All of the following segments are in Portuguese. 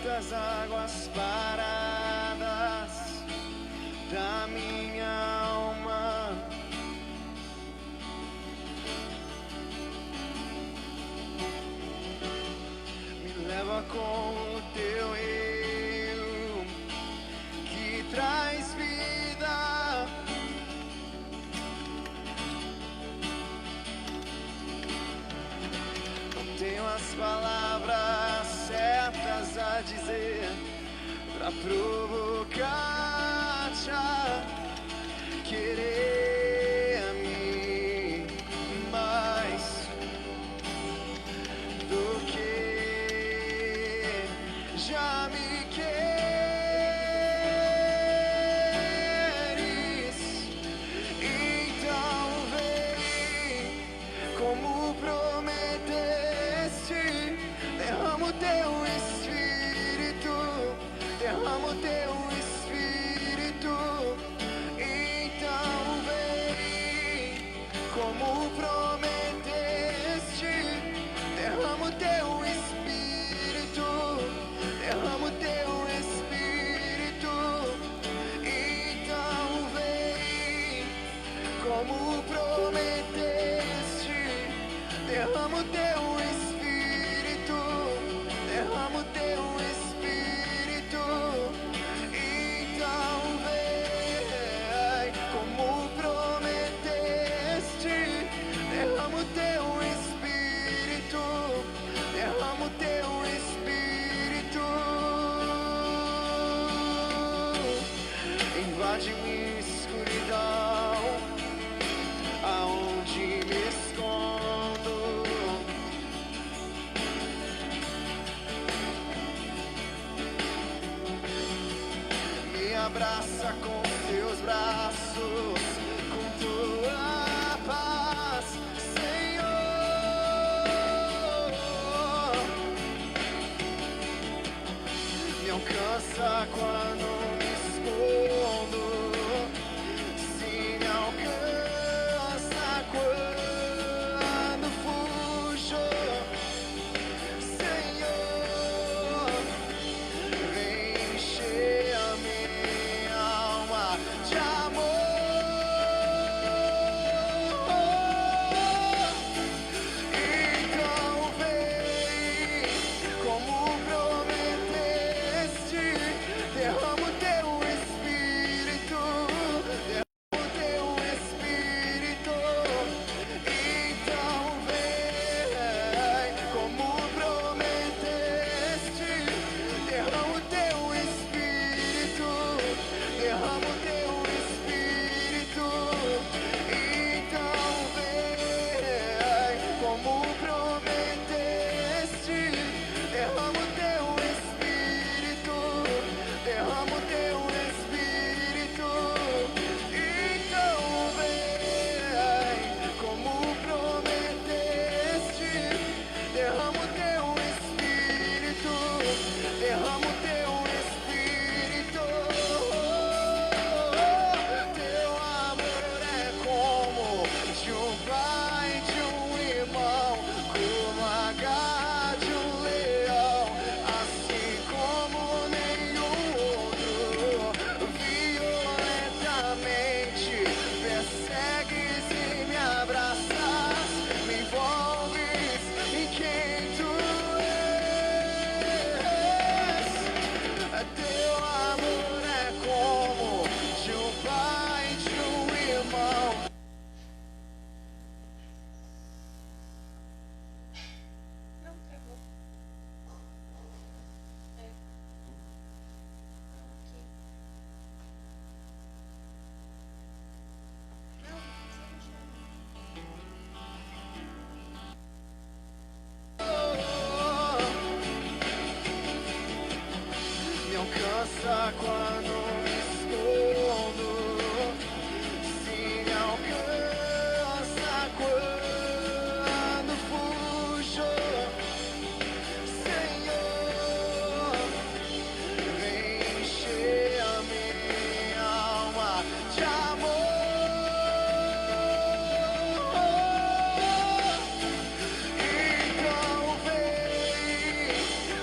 das águas paradas da minha alma. Me leva com o teu rio que traz vida. Não tenho as palavras certas a dizer pra provocar-te a querer-me mais do que já me queres. Então vem como prometeste, derrama o teu Espírito, derrama o teu Espírito. Então vem como prometeste, derrama o teu Espírito, derrama o teu Espírito. Então vem como prometeste, derrama o teu Espírito, derrama o teu Espírito. Então vem como prometeste, derrama o teu Espírito, derrama o teu Espírito. Invade minha escuridão, aonde me escondo. Me abraça com teus braços, com tua paz, Senhor. Me alcança quando me escondo, se me alcança quando fujo, Senhor. Vem encher a minha alma de amor. Então vem como prometeste, derrama o teu Espírito, derrama o teu Espírito. Então vem como prometeste, derrama o teu Espírito, derrama o teu Espírito. Então vem como prometeste, derrama o teu Espírito, derrama o teu Espírito. Então vem como prometeste, derrama o teu Espírito, derrama o teu Espírito. Teu amor é como de um pai, de um irmão, como a garra de um leão, assim como nenhum outro. Violentamente persegues e me abraças, me envolves em quem tu és. Teu amor é como de um pai, de um irmão. Não, travou. É. Aqui. Não, não precisa Me alcança quando me escondo, se me alcança quando fujo, Senhor. Vem encher a minha alma de amor. Então vem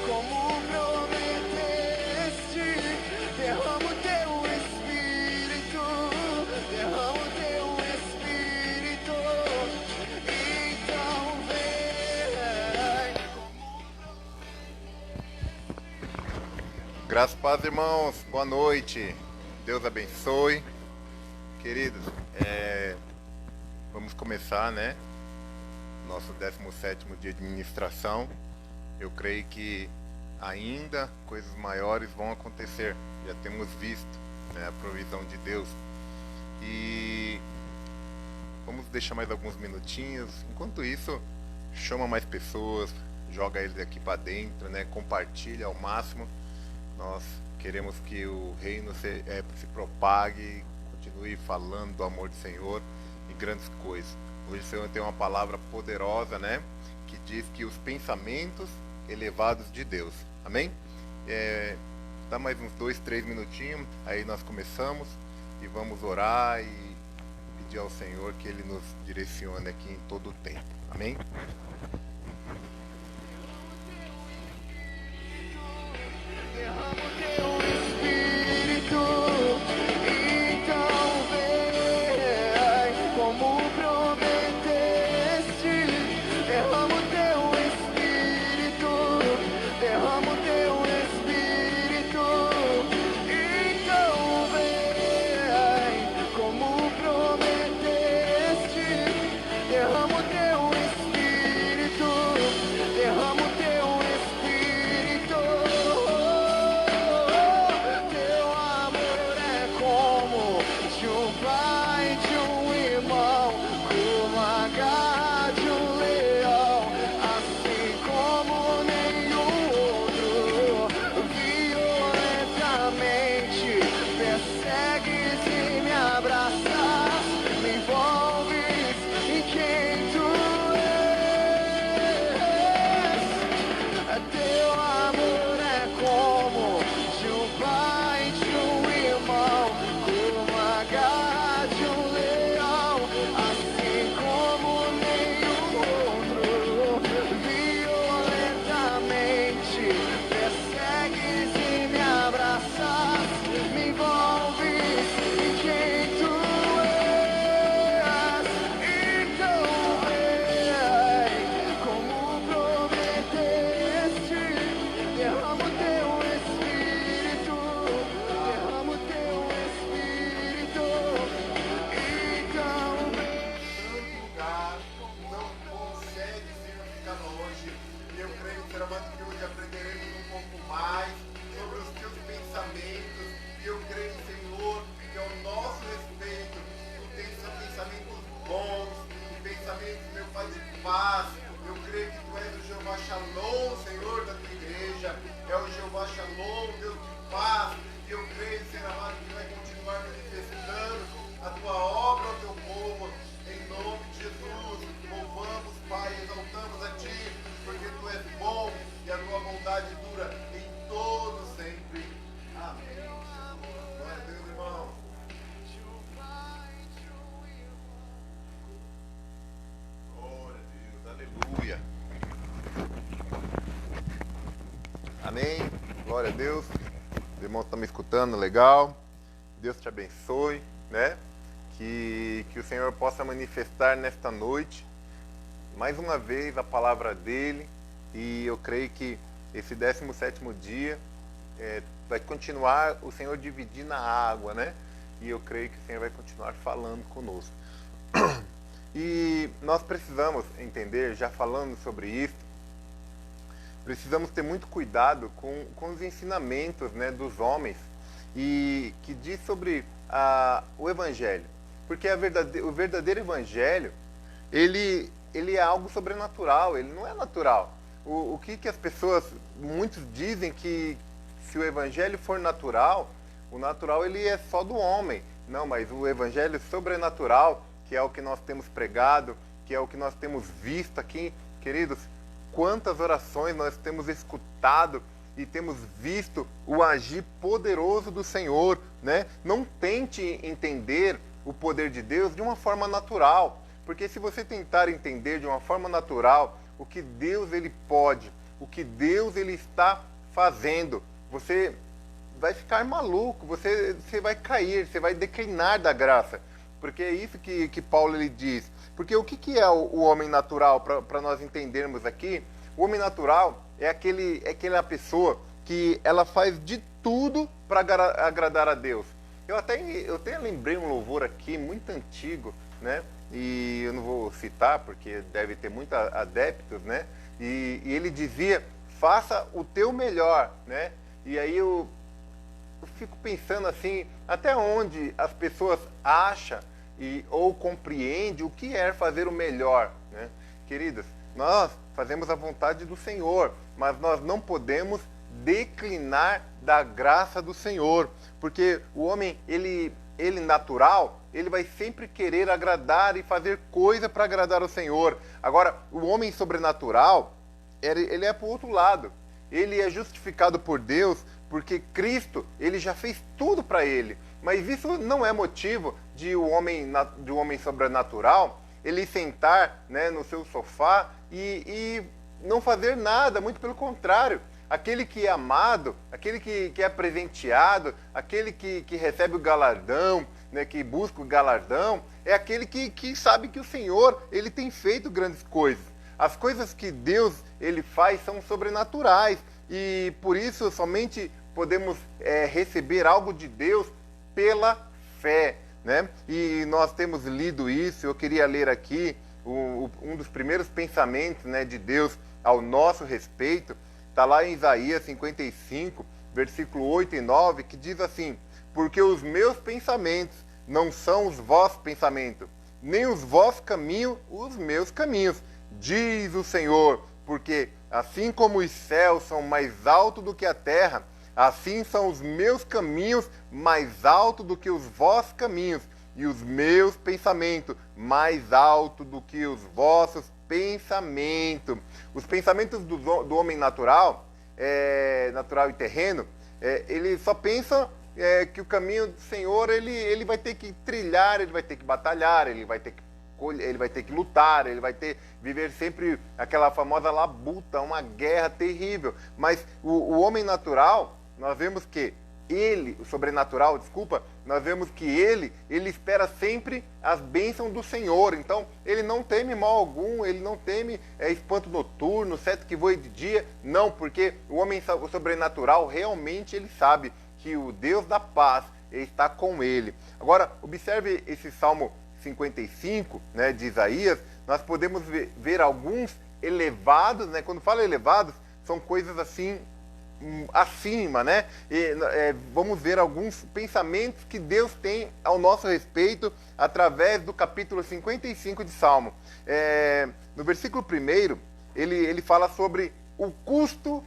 como prometeste, Graças a Deus, irmãos. Boa noite. Deus abençoe. Queridos, vamos começar, né? Nosso 17º dia de ministração. Eu creio que ainda coisas maiores vão acontecer. Já temos visto, né, a provisão de Deus. E vamos deixar mais alguns minutinhos. Enquanto isso, chama mais pessoas, joga eles aqui para dentro, né? Compartilha ao máximo. Nós queremos que o reino se propague, continue falando do amor do Senhor e grandes coisas. Hoje o Senhor tem uma palavra poderosa, né? Que diz que os pensamentos elevados de Deus. Amém? Dá mais uns 2, 3 minutinhos, aí nós começamos e vamos orar e pedir ao Senhor que Ele nos direcione aqui em todo o tempo. Amém? Derrama o teu espírito, então vem como prometeste. Derrama o teu espírito, derrama o teu espírito, então vem como prometeste. Derrama o teu espírito, derrama o teu espírito. Teu amor é como de um pai, de um irmão, como a garra de um leão, assim como nenhum outro. Violentamente persegues e me abraças, me envolves em quem tu és. Teu amor é como de um pai, de um irmão, como a garra de um leão, assim como nenhum outro. Violentamente persegues e me abraças, me envolves em quem tu és. Então vem como prometeste. Derrama o teu espírito, derrama o teu espírito. Então vem. Lugar não consegue ficar longe. E eu creio, Senhor amado, que hoje aprenderemos um pouco mais sobre os teus pensamentos. E eu creio, Senhor, que ao nosso respeito, tu tens pensamentos bons, pensamentos, meu Pai, de paz. Eu creio que tu és o Jeová Shalom, Senhor, da tua igreja. É o Jeová Shalom, Deus de paz. E eu creio, Senhor amado, que vai continuar manifestando a tua obra ao teu povo. Em nome de Jesus, louvamos, Pai, exaltamos a Ti, porque Tu és bom e a Tua bondade dura em todo sempre. Amém. Glória a Deus, irmão. Glória a Deus, aleluia. Amém. Glória a Deus. Os irmãos estão me escutando, legal. Deus te abençoe, né? Que o Senhor possa manifestar nesta noite, mais uma vez, a palavra dEle. E eu creio que esse 17º dia vai continuar o Senhor dividir na água, né? E eu creio que o Senhor vai continuar falando conosco. E nós precisamos entender, já falando sobre isso, precisamos ter muito cuidado com os ensinamentos, né, dos homens, e que diz sobre o Evangelho. Porque o verdadeiro Evangelho, ele é algo sobrenatural, ele não é natural. O que as pessoas, muitos dizem que se o Evangelho for natural, o natural ele é só do homem. Não, mas o Evangelho sobrenatural, que é o que nós temos pregado, que é o que nós temos visto aqui, queridos, quantas orações nós temos escutado e temos visto o agir poderoso do Senhor, né? Não tente entender o poder de Deus de uma forma natural, porque se você tentar entender de uma forma natural o que Deus ele pode, o que Deus ele está fazendo, você vai ficar maluco, você vai cair, você vai declinar da graça, porque é isso que Paulo ele diz. Porque o que é o homem natural, para nós entendermos aqui? O homem natural é aquela pessoa que ela faz de tudo para agradar a Deus. Eu até lembrei um louvor aqui muito antigo, né? E eu não vou citar porque deve ter muitos adeptos, né? E ele dizia: faça o teu melhor, né? E aí eu fico pensando assim, até onde as pessoas acham ou compreendem o que é fazer o melhor, né? Queridos, nós fazemos a vontade do Senhor, mas nós não podemos declinar da graça do Senhor, porque o homem, ele natural, ele vai sempre querer agradar e fazer coisa para agradar o Senhor. Agora, o homem sobrenatural, ele é para o outro lado. Ele é justificado por Deus porque Cristo, ele já fez tudo para ele. Mas isso não é motivo de um homem sobrenatural ele sentar, né, no seu sofá e não fazer nada, muito pelo contrário. Aquele que é amado, aquele que é presenteado, aquele que recebe o galardão, né, que busca o galardão, é aquele que sabe que o Senhor, ele tem feito grandes coisas. As coisas que Deus, ele faz são sobrenaturais, e por isso somente podemos receber algo de Deus pela fé, né? E nós temos lido isso. Eu queria ler aqui um dos primeiros pensamentos, né, de Deus ao nosso respeito. Está lá em Isaías 55, versículo 8 e 9, que diz assim: porque os meus pensamentos não são os vossos pensamentos, nem os vossos caminhos os meus caminhos, diz o Senhor. Porque assim como os céus são mais altos do que a terra, assim são os meus caminhos mais altos do que os vossos caminhos, e os meus pensamentos mais altos do que os vossos pensamentos. Os pensamentos do homem natural, natural e terreno, ele só pensa que o caminho do Senhor ele vai ter que trilhar, ele vai ter que batalhar, ele vai ter que lutar, ele vai viver sempre aquela famosa labuta, uma guerra terrível. Mas o homem natural, nós vemos que o sobrenatural, desculpa, nós vemos que ele espera sempre as bênçãos do Senhor. Então, ele não teme mal algum, ele não teme espanto noturno, sete que voe de dia. Não, porque o homem sobrenatural realmente ele sabe que o Deus da paz está com ele. Agora, observe esse Salmo 55, né, de Isaías. Nós podemos ver alguns elevados, né? Quando fala elevados, são coisas assim acima, né? E vamos ver alguns pensamentos que Deus tem ao nosso respeito através do capítulo 55 de Salmo. No versículo 1, ele fala sobre o custo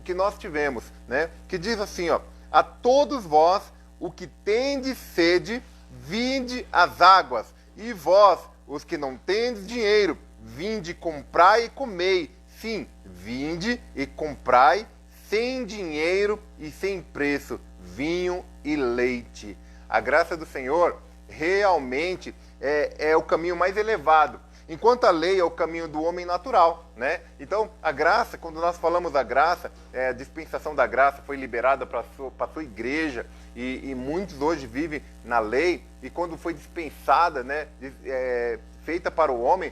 que nós tivemos, né? Que diz assim, ó: a todos vós, o que tendes sede, vinde às águas, e vós, os que não tendes dinheiro, vinde comprai e comei. Sim, vinde e comprai sem dinheiro e sem preço vinho e leite. A graça do Senhor realmente é o caminho mais elevado, enquanto a lei é o caminho do homem natural, né? Então, a graça, quando nós falamos da graça, a dispensação da graça foi liberada para a sua igreja, e muitos hoje vivem na lei, e quando foi dispensada, né, feita para o homem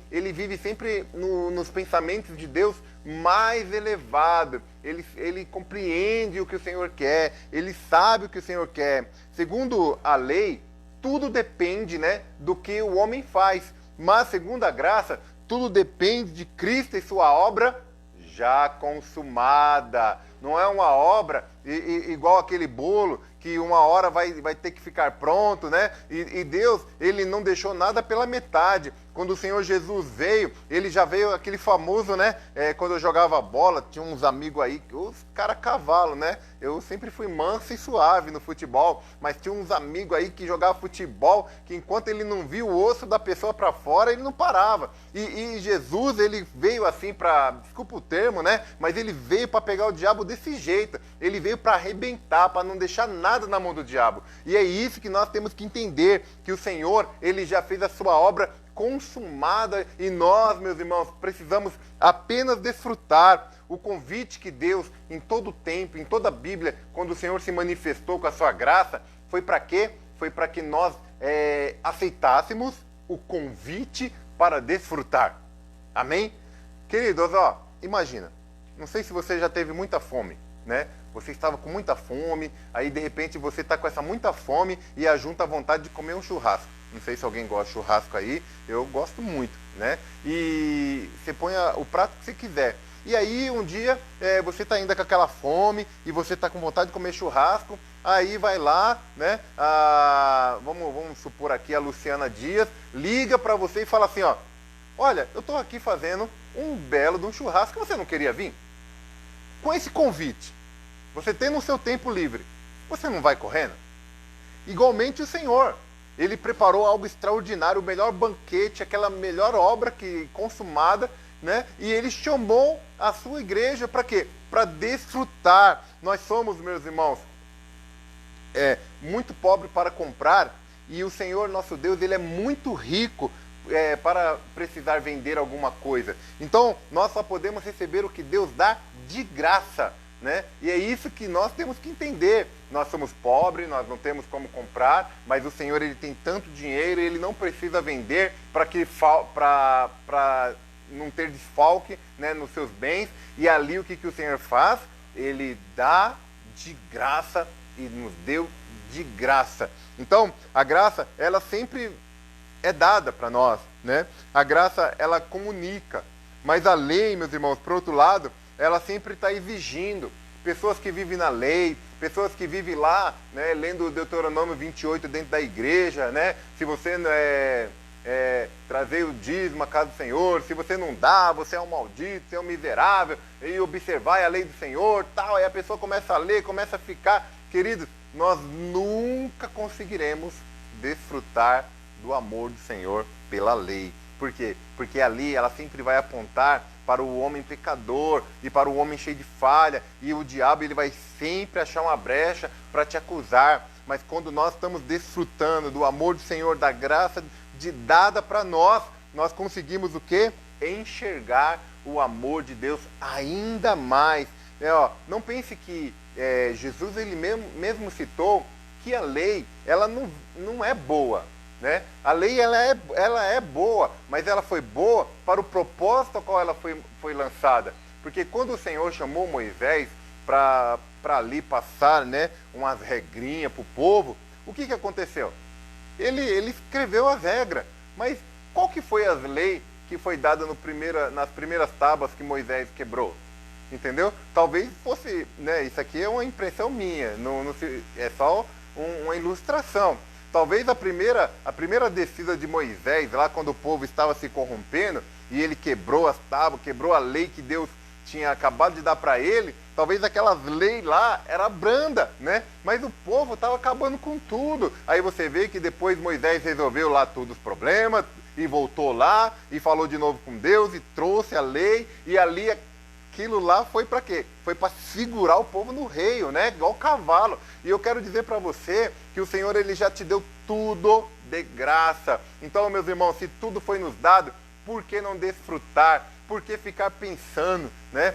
ele vive sempre nos pensamentos de Deus mais elevado. Ele compreende o que o Senhor quer, ele sabe o que o Senhor quer. Segundo a lei, tudo depende, né, do que o homem faz, mas segundo a graça, tudo depende de Cristo e sua obra já consumada. Não é uma obra igual aquele bolo que uma hora vai ter que ficar pronto, né? E Deus, ele não deixou nada pela metade. Quando o Senhor Jesus veio, ele já veio aquele famoso, né? Quando eu jogava bola, tinha uns amigos aí, os cara cavalo, né? Eu sempre fui manso e suave no futebol, mas tinha uns amigos aí que jogavam futebol, que enquanto ele não via o osso da pessoa para fora, ele não parava. E Jesus, ele veio assim para, desculpa o termo, né? Mas ele veio para pegar o diabo desse jeito. Ele veio para arrebentar, para não deixar nada na mão do diabo. E é isso que nós temos que entender, que o Senhor, ele já fez a sua obra consumada, e nós, meus irmãos, precisamos apenas desfrutar. O convite que Deus, em todo o tempo, em toda a Bíblia, quando o Senhor se manifestou com a sua graça, foi para quê? Foi para que nós aceitássemos o convite para desfrutar. Amém? Queridos, ó, imagina, não sei se você já teve muita fome, né? Você estava com muita fome, aí de repente você está com essa muita fome e ajunta a vontade de comer um churrasco. Não sei se alguém gosta de churrasco aí, eu gosto muito, né? E você põe o prato que você quiser. E aí um dia você está ainda com aquela fome e você está com vontade de comer churrasco, aí vai lá, né? Vamos supor aqui a Luciana Dias, liga para você e fala assim, ó, olha, eu estou aqui fazendo um belo de um churrasco, você não queria vir? Com esse convite, você tendo o seu tempo livre, você não vai correndo? Igualmente o Senhor, Ele preparou algo extraordinário, o melhor banquete, aquela melhor obra consumada, né? E Ele chamou a sua igreja para quê? Para desfrutar. Nós somos, meus irmãos, muito pobre para comprar, e o Senhor nosso Deus, Ele é muito rico para precisar vender alguma coisa. Então, nós só podemos receber o que Deus dá de graça, né? E é isso que nós temos que entender. Nós somos pobres, nós não temos como comprar, mas o Senhor, Ele tem tanto dinheiro, Ele não precisa vender para não ter desfalque, né, nos seus bens. E ali o que o Senhor faz? Ele dá de graça e nos deu de graça. Então, a graça, ela sempre é dada para nós, né? A graça, ela comunica. Mas a lei, meus irmãos, por outro lado, ela sempre está exigindo. Pessoas que vivem na lei, pessoas que vivem lá, né, lendo o Deuteronômio 28 dentro da igreja, né? Se você trazer o dízimo à casa do Senhor, se você não dá, você é um maldito, você é um miserável, e observar a lei do Senhor, tal, aí a pessoa começa a ler, começa a ficar... Queridos, nós nunca conseguiremos desfrutar do amor do Senhor pela lei. Por quê? Porque ali ela sempre vai apontar para o homem pecador e para o homem cheio de falha, e o diabo, ele vai sempre achar uma brecha para te acusar. Mas quando nós estamos desfrutando do amor do Senhor, da graça dada para nós, nós conseguimos o quê? Enxergar o amor de Deus ainda mais. Não pense que Jesus, ele mesmo citou que a lei, ela não é boa, né? A lei, ela é boa, mas ela foi boa para o propósito ao qual ela foi lançada. Porque quando o Senhor chamou Moisés para ali passar, né, umas regrinhas para o povo, o que aconteceu? Ele escreveu as regras, mas qual que foi as leis que foi dada nas primeiras tábuas que Moisés quebrou? Entendeu? Talvez fosse, né, isso aqui é uma impressão minha, é só uma ilustração. Talvez a primeira descida de Moisés, lá quando o povo estava se corrompendo, e ele quebrou as tábuas, quebrou a lei que Deus tinha acabado de dar para ele, talvez aquelas leis lá era branda, né? Mas o povo estava acabando com tudo. Aí você vê que depois Moisés resolveu lá todos os problemas, e voltou lá, e falou de novo com Deus, e trouxe a lei, e ali aquilo lá foi para quê? Foi para segurar o povo no reio, né? Igual cavalo. E eu quero dizer para você que o Senhor, Ele já te deu tudo de graça. Então, meus irmãos, se tudo foi nos dado, por que não desfrutar? Por que ficar pensando, né?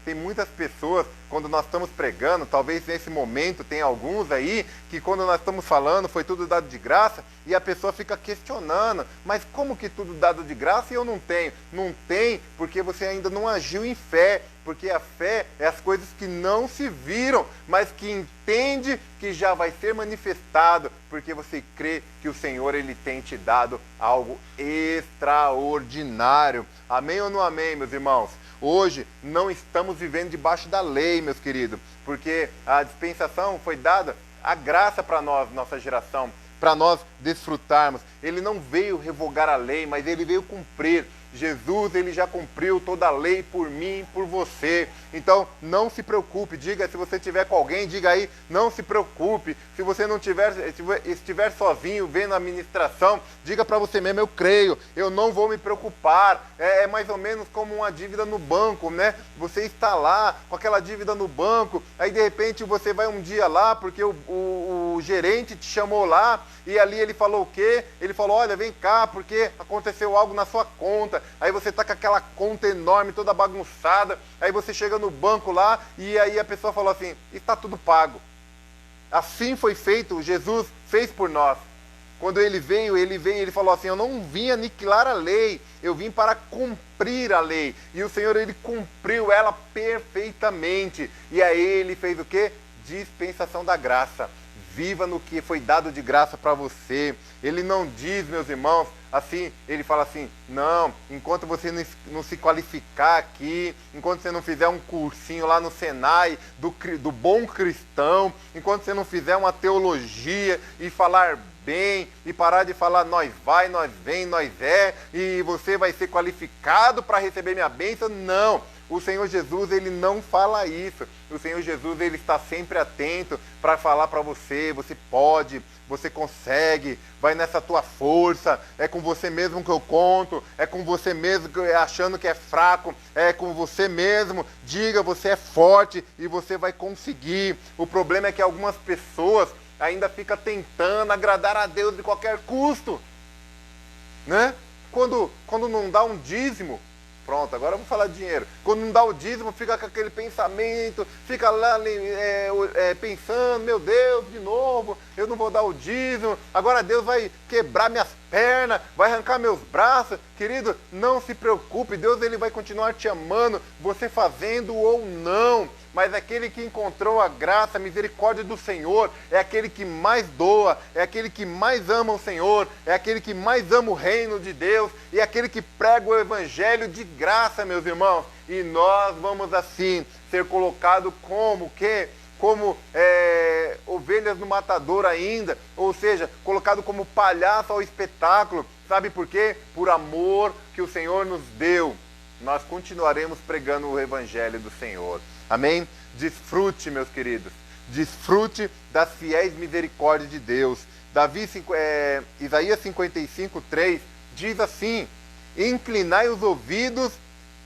Tem muitas pessoas, quando nós estamos pregando, talvez nesse momento tem alguns aí, que quando nós estamos falando, foi tudo dado de graça, e a pessoa fica questionando, mas como que tudo dado de graça e eu não tenho? Não tem, porque você ainda não agiu em fé, porque a fé é as coisas que não se viram, mas que entende que já vai ser manifestado, porque você crê que o Senhor, Ele tem te dado algo extraordinário. Amém ou não amém, meus irmãos? Hoje não estamos vivendo debaixo da lei, meus queridos, porque a dispensação foi dada, a graça para nós, nossa geração, para nós desfrutarmos. Ele não veio revogar a lei, mas Ele veio cumprir. Jesus, Ele já cumpriu toda a lei por mim e por você. Então, não se preocupe. Diga, se você estiver com alguém, diga aí, não se preocupe. Se você não estiver sozinho vendo a ministração, diga para você mesmo, eu creio, eu não vou me preocupar. É mais ou menos como uma dívida no banco, né? Você está lá com aquela dívida no banco, aí de repente você vai um dia lá, porque o gerente te chamou lá, e ali ele falou o quê? Ele falou, olha, vem cá, porque aconteceu algo na sua conta. Aí você está com aquela conta enorme, toda bagunçada, aí você chega no banco lá, e aí a pessoa falou assim, está tudo pago. Assim foi feito, Jesus fez por nós. Quando ele veio, ele falou assim, eu não vim aniquilar a lei, eu vim para cumprir a lei. E o Senhor, ele cumpriu ela perfeitamente. E aí ele fez o quê? Dispensação da graça. Viva no que foi dado de graça para você. Ele não diz, meus irmãos, assim, ele fala assim, não, enquanto você não se qualificar aqui, enquanto você não fizer um cursinho lá no Senai do bom cristão, enquanto você não fizer uma teologia e falar bem, e parar de falar nós vai, nós vem, nós é, e você vai ser qualificado para receber minha bênção, não. O Senhor Jesus, ele não fala isso. O Senhor Jesus, ele está sempre atento para falar para você, você pode, você consegue, vai nessa tua força, é com você mesmo que eu conto, é com você mesmo achando que é fraco, é com você mesmo, diga, você é forte e você vai conseguir. O problema é que algumas pessoas ainda ficam tentando agradar a Deus de qualquer custo, né? Quando não dá um dízimo, pronto, agora eu vou falar de dinheiro. Quando não dá o dízimo, fica com aquele pensamento, fica lá pensando, meu Deus, de novo, eu não vou dar o dízimo, agora Deus vai quebrar minhas pernas, vai arrancar meus braços. Querido, não se preocupe, Deus, ele vai continuar te amando, você fazendo ou não. Mas aquele que encontrou a graça, a misericórdia do Senhor, é aquele que mais doa, é aquele que mais ama o Senhor, é aquele que mais ama o reino de Deus, e é aquele que prega o evangelho de graça, meus irmãos. E nós vamos assim ser colocados como quê? Como ovelhas no matador ainda, ou seja, colocado como palhaço ao espetáculo. Sabe por quê? Por amor que o Senhor nos deu. Nós continuaremos pregando o evangelho do Senhor. Amém? Desfrute, meus queridos. Desfrute das fiéis misericórdias de Deus. Isaías 55:3 diz assim: inclinai os ouvidos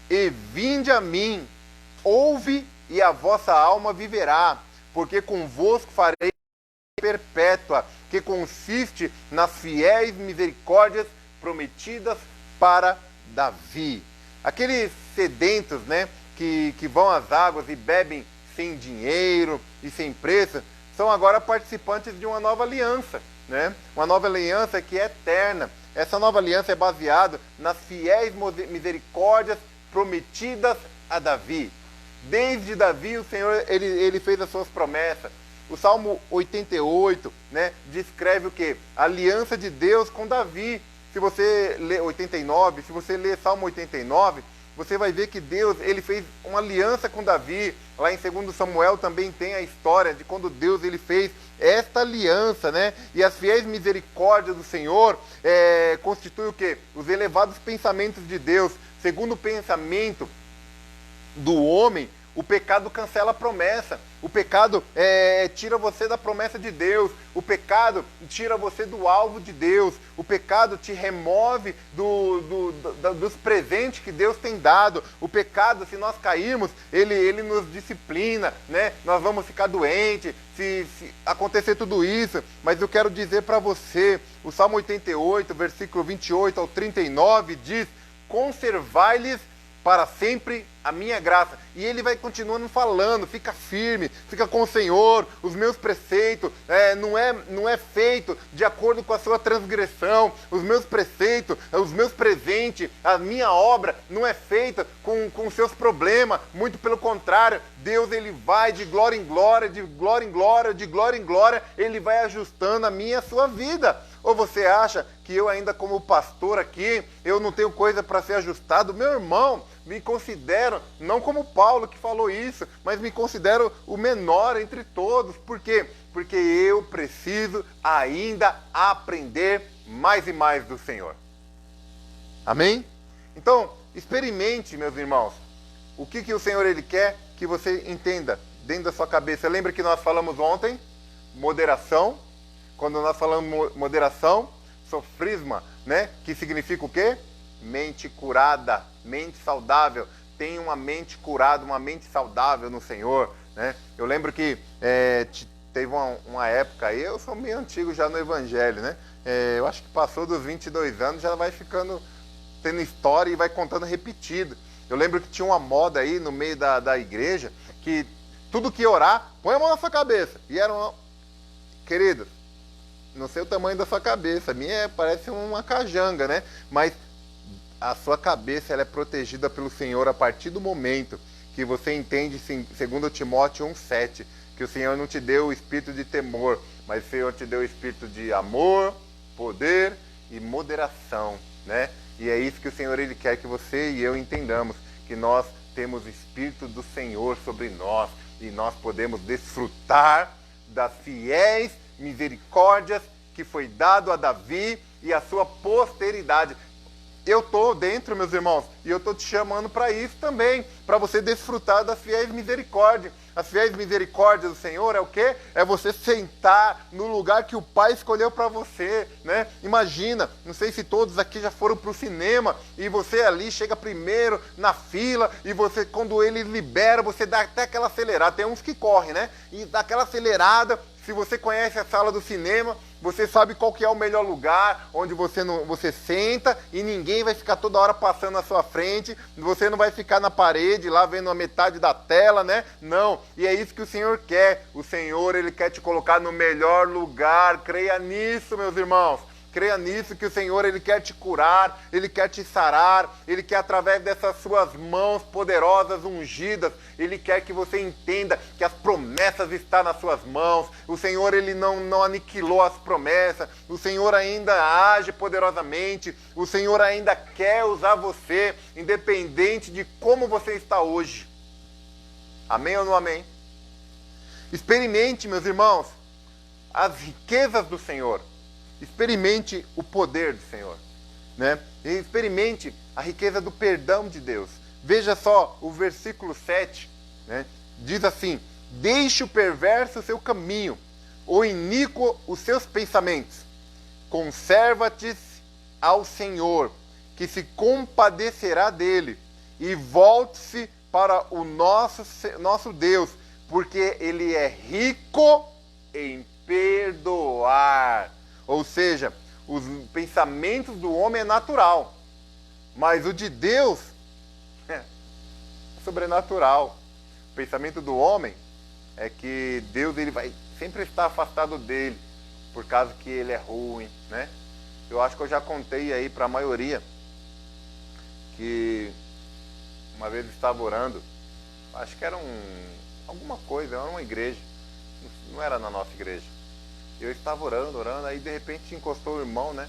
e vinde a mim. Ouve e a vossa alma viverá, porque convosco farei perpétua, que consiste nas fiéis misericórdias prometidas para Davi. Aqueles sedentos, né, que vão às águas e bebem sem dinheiro e sem preço, são agora participantes de uma nova aliança, né? Uma nova aliança que é eterna. Essa nova aliança é baseada nas fiéis misericórdias prometidas a Davi. Desde Davi, o Senhor, ele fez as suas promessas. O Salmo 88, né, descreve o quê? A aliança de Deus com Davi. Se você ler 89, se você ler Salmo 89, você vai ver que Deus, ele fez uma aliança com Davi. Lá em 2 Samuel também tem a história de quando Deus, ele fez esta aliança, né? E as fiéis misericórdias do Senhor constituem o quê? Os elevados pensamentos de Deus. Segundo o pensamento do homem, o pecado cancela a promessa. O pecado tira você da promessa de Deus. O pecado tira você do alvo de Deus. O pecado te remove dos presentes que Deus tem dado. O pecado, se nós cairmos, ele nos disciplina, né? Nós vamos ficar doentes se acontecer tudo isso. Mas eu quero dizer para você, o Salmo 88, versículo 28 ao 39 diz: conservai-lhes para sempre a minha graça. E ele vai continuando falando, fica firme, fica com o Senhor, os meus preceitos, não é feito de acordo com a sua transgressão, os meus preceitos, os meus presentes, a minha obra não é feita com os seus problemas, muito pelo contrário, Deus, ele vai de glória em glória, de glória em glória, de glória em glória, ele vai ajustando a minha e a sua vida. Ou você acha que eu ainda como pastor aqui, eu não tenho coisa para ser ajustado? Meu irmão, me considero, não como Paulo que falou isso, mas me considero o menor entre todos. Por quê? Porque eu preciso ainda aprender mais e mais do Senhor. Amém? Então, experimente, meus irmãos, o que o Senhor, ele quer que você entenda dentro da sua cabeça. Lembra que nós falamos ontem? Moderação. Quando nós falamos moderação, sofrisma, né? Que significa o quê? Mente curada, mente saudável. Tem uma mente curada, uma mente saudável no Senhor, né? Eu lembro que teve uma época aí, eu sou meio antigo já no Evangelho, né? Eu acho que passou dos 22 anos, já vai ficando, tendo história e vai contando repetido. Eu lembro que tinha uma moda aí no meio da igreja, que tudo que orar, põe a mão na sua cabeça. E era uma... Queridos, não sei o tamanho da sua cabeça, a minha parece uma cajanga, né? Mas a sua cabeça ela é protegida pelo Senhor a partir do momento que você entende, segundo Timóteo 1,7, que o Senhor não te deu o espírito de temor, mas o Senhor te deu o espírito de amor, poder e moderação, né? E é isso que o Senhor ele quer que você e eu entendamos, que nós temos o espírito do Senhor sobre nós e nós podemos desfrutar das fiéis misericórdias que foi dado a Davi e a sua posteridade. Eu estou dentro, meus irmãos, e eu estou te chamando para isso também, para você desfrutar das fiéis misericórdias. As fiéis misericórdias do Senhor é o quê? É você sentar no lugar que o Pai escolheu para você, né? Imagina, não sei se todos aqui já foram para o cinema, e você ali chega primeiro na fila, e você, quando ele libera, você dá até aquela acelerada. Tem uns que correm, né? E dá aquela acelerada. Se você conhece a sala do cinema, você sabe qual que é o melhor lugar, onde você senta e ninguém vai ficar toda hora passando na sua frente, você não vai ficar na parede lá vendo a metade da tela, né? Não, e é isso que o Senhor quer. O Senhor, Ele quer te colocar no melhor lugar. Creia nisso, meus irmãos. Creia nisso, que o Senhor Ele quer te curar, Ele quer te sarar, Ele quer através dessas suas mãos poderosas, ungidas, Ele quer que você entenda que as promessas estão nas suas mãos. O Senhor Ele não aniquilou as promessas, o Senhor ainda age poderosamente, o Senhor ainda quer usar você, independente de como você está hoje. Amém ou não amém? Experimente, meus irmãos, as riquezas do Senhor. Experimente o poder do Senhor, né? E experimente a riqueza do perdão de Deus. Veja só o versículo 7, né? Diz assim: deixe o perverso o seu caminho, o iníquo os seus pensamentos. Conserva-te ao Senhor, que se compadecerá dele, e volte-se para o nosso Deus, porque Ele é rico em perdoar. Ou seja, os pensamentos do homem é natural, mas o de Deus é sobrenatural. O pensamento do homem é que Deus ele vai sempre estar afastado dele, por causa que ele é ruim, né? Eu acho que eu já contei aí para a maioria que uma vez eu estava orando, acho que era alguma coisa, era uma igreja, não era na nossa igreja. Eu estava orando, aí de repente encostou o irmão, né?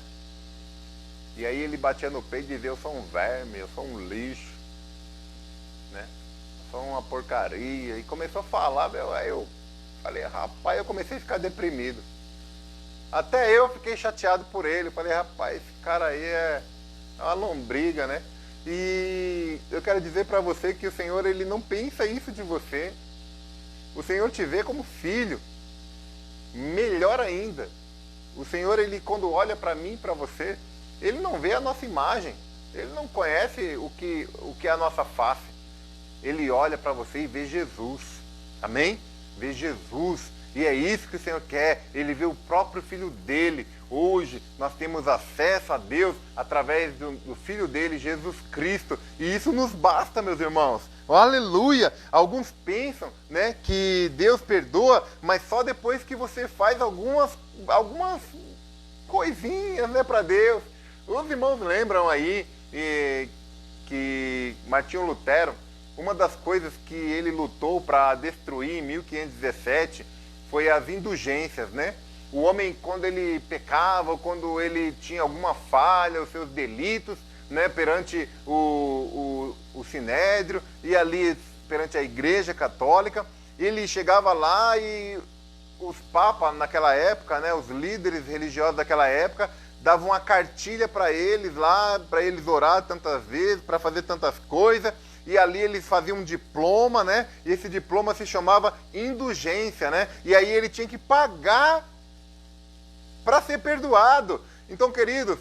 E aí ele batia no peito e dizia: eu sou um verme, eu sou um lixo, né? Eu sou uma porcaria. E começou a falar, aí eu falei: rapaz, eu comecei a ficar deprimido. Até eu fiquei chateado por ele. Eu falei: rapaz, esse cara aí é uma lombriga, né? E eu quero dizer para você que o Senhor, Ele não pensa isso de você. O Senhor te vê como filho. Melhor ainda, o Senhor, Ele quando olha para mim e para você, Ele não vê a nossa imagem, Ele não conhece o que é a nossa face. Ele olha para você e vê Jesus, amém? Vê Jesus, e é isso que o Senhor quer. Ele vê o próprio Filho dele. Hoje nós temos acesso a Deus através do Filho dele, Jesus Cristo, e isso nos basta, meus irmãos. Aleluia! Alguns pensam, né, que Deus perdoa, mas só depois que você faz algumas coisinhas, né, para Deus. Os irmãos lembram aí que Martinho Lutero, uma das coisas que ele lutou para destruir em 1517 foi as indulgências, né? O homem, quando ele pecava, quando ele tinha alguma falha, os seus delitos, né, perante o Sinédrio e ali perante a Igreja Católica, ele chegava lá e os papas naquela época, né, os líderes religiosos daquela época, davam uma cartilha para eles lá, para eles orar tantas vezes, para fazer tantas coisas, e ali eles faziam um diploma, né, e esse diploma se chamava indulgência, né, e aí ele tinha que pagar para ser perdoado. Então, queridos,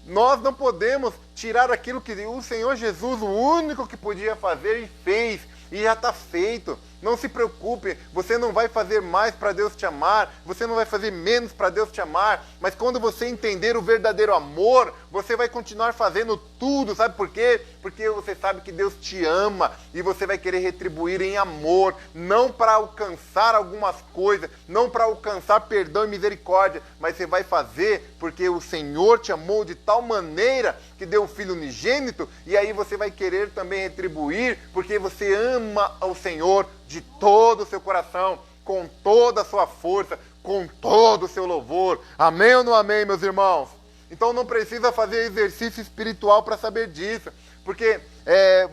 nós não podemos tirar aquilo que o Senhor Jesus, o único que podia fazer, e fez, e já está feito. Não se preocupe, você não vai fazer mais para Deus te amar, você não vai fazer menos para Deus te amar, mas quando você entender o verdadeiro amor, você vai continuar fazendo tudo, sabe por quê? Porque você sabe que Deus te ama e você vai querer retribuir em amor, não para alcançar algumas coisas, não para alcançar perdão e misericórdia, mas você vai fazer porque o Senhor te amou de tal maneira que deu um filho unigênito, e aí você vai querer também retribuir porque você ama ao Senhor de todo o seu coração, com toda a sua força, com todo o seu louvor. Amém ou não amém, meus irmãos? Então não precisa fazer exercício espiritual para saber disso, porque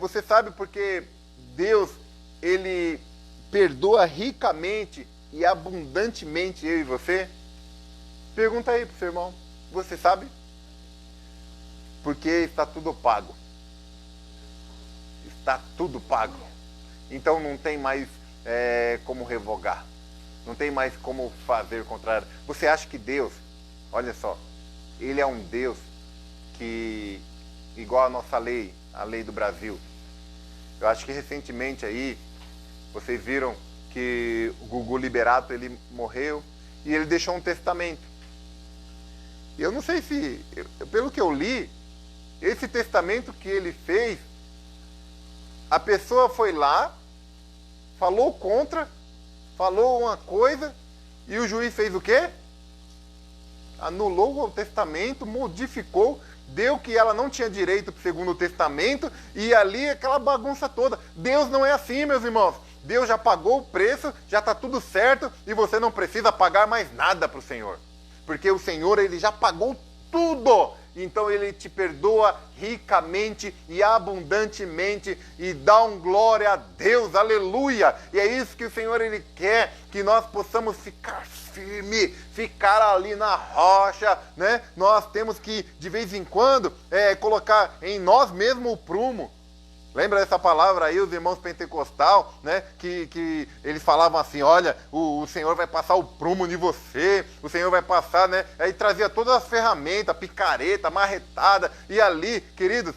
você sabe porque Deus, Ele perdoa ricamente e abundantemente eu e você? Pergunta aí pro seu irmão, você sabe? Porque está tudo pago. Está tudo pago. Então não tem mais como revogar. Não tem mais como fazer o contrário. Você acha que Deus, olha só, Ele é um Deus que, igual a nossa lei, a lei do Brasil. Eu acho que recentemente aí, vocês viram que o Gugu Liberato, ele morreu e ele deixou um testamento. E eu não sei se, pelo que eu li, esse testamento que ele fez, a pessoa foi lá, falou contra, falou uma coisa, e o juiz fez o quê? Anulou o testamento, modificou, deu que ela não tinha direito segundo o testamento, e ali aquela bagunça toda. Deus não é assim, meus irmãos. Deus já pagou o preço, já está tudo certo, e você não precisa pagar mais nada para o Senhor. Porque o Senhor, Ele já pagou tudo. Então Ele te perdoa ricamente e abundantemente e dá um glória a Deus, aleluia. E é isso que o Senhor, Ele quer, que nós possamos ficar firme, ficar ali na rocha, né? Nós temos que, de vez em quando, colocar em nós mesmos o prumo. Lembra dessa palavra aí, os irmãos pentecostal, né? Que eles falavam assim, olha, o Senhor vai passar o prumo de você, o Senhor vai passar, né? Aí trazia todas as ferramentas, picareta, marretada, e ali, queridos,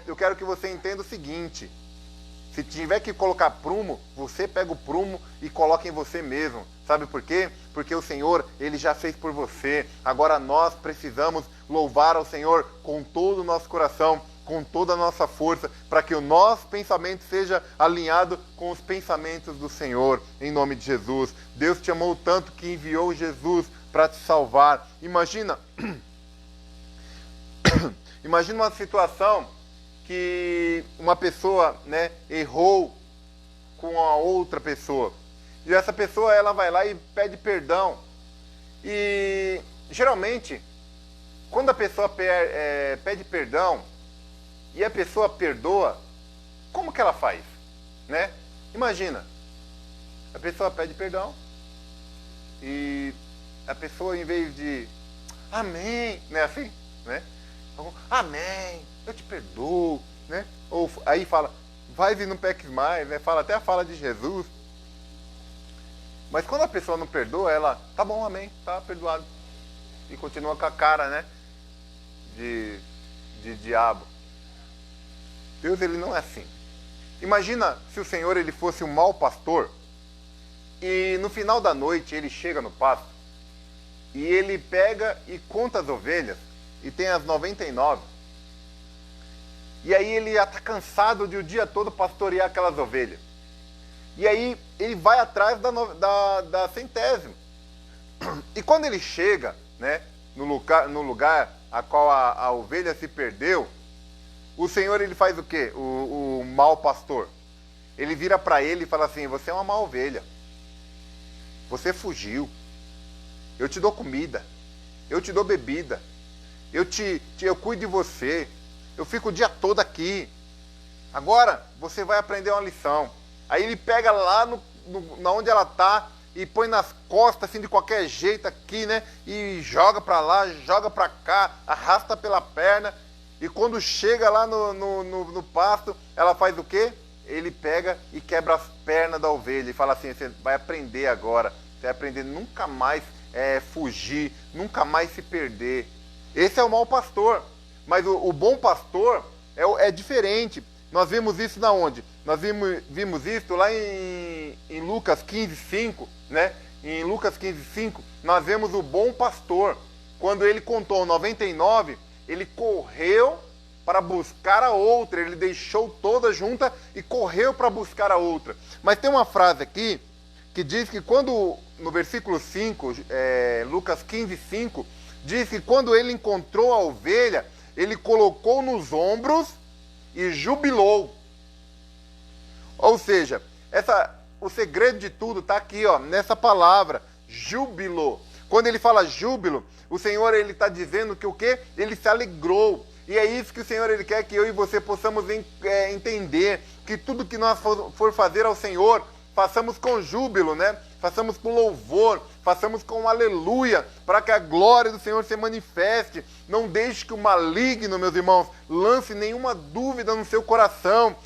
eu quero que você entenda o seguinte, se tiver que colocar prumo, você pega o prumo e coloca em você mesmo. Sabe por quê? Porque o Senhor, Ele já fez por você. Agora nós precisamos louvar ao Senhor com todo o nosso coração, com toda a nossa força, para que o nosso pensamento seja alinhado com os pensamentos do Senhor, em nome de Jesus. Deus te amou tanto que enviou Jesus para te salvar. Imagina uma situação que uma pessoa, né, errou com a outra pessoa. E essa pessoa, ela vai lá e pede perdão. E geralmente, quando a pessoa pede perdão e a pessoa perdoa, como que ela faz? Né? Imagina, a pessoa pede perdão e a pessoa, em vez de amém, não é assim? Né? Amém, eu te perdoo, né? Ou aí fala, vai e não peques mais, né? Fala até a fala de Jesus. Mas quando a pessoa não perdoa, ela, tá bom, amém, tá perdoado. E continua com a cara, né? De diabo. Deus, Ele não é assim. Imagina se o Senhor, Ele fosse um mau pastor e no final da noite ele chega no pasto e ele pega e conta as ovelhas e tem as 99. E aí ele já está cansado de o dia todo pastorear aquelas ovelhas. E aí ele vai atrás da centésima. E quando ele chega, né, no lugar a qual a ovelha se perdeu, o Senhor, Ele faz o quê? O mau pastor. Ele vira para ele e fala assim, você é uma má ovelha. Você fugiu. Eu te dou comida. Eu te dou bebida. Eu cuido de você. Eu fico o dia todo aqui. Agora, você vai aprender uma lição. Aí ele pega lá na onde ela está e põe nas costas, assim, de qualquer jeito aqui, né? E joga para lá, joga para cá, arrasta pela perna. E quando chega lá no pasto, ela faz o quê? Ele pega e quebra as pernas da ovelha e fala assim, você vai aprender agora. Você vai aprender nunca mais fugir, nunca mais se perder. Esse é o mau pastor. Mas o bom pastor é diferente. Nós vimos isso na onde? Nós vimos isso lá em Lucas 15:5, né? Em Lucas 15:5, nós vemos o bom pastor. Quando ele contou 99, ele correu para buscar a outra. Ele deixou toda junta e correu para buscar a outra. Mas tem uma frase aqui que diz que quando, no versículo 5, Lucas 15:5, diz que quando ele encontrou a ovelha, ele colocou nos ombros e jubilou. Ou seja, o segredo de tudo está aqui, ó, nessa palavra, júbilo. Quando ele fala júbilo, o Senhor ele está dizendo que o quê? Ele se alegrou. E é isso que o Senhor ele quer que eu e você possamos entender, que tudo que nós for fazer ao Senhor, façamos com júbilo, né? Façamos com louvor, façamos com aleluia, para que a glória do Senhor se manifeste. Não deixe que o maligno, meus irmãos, lance nenhuma dúvida no seu coração.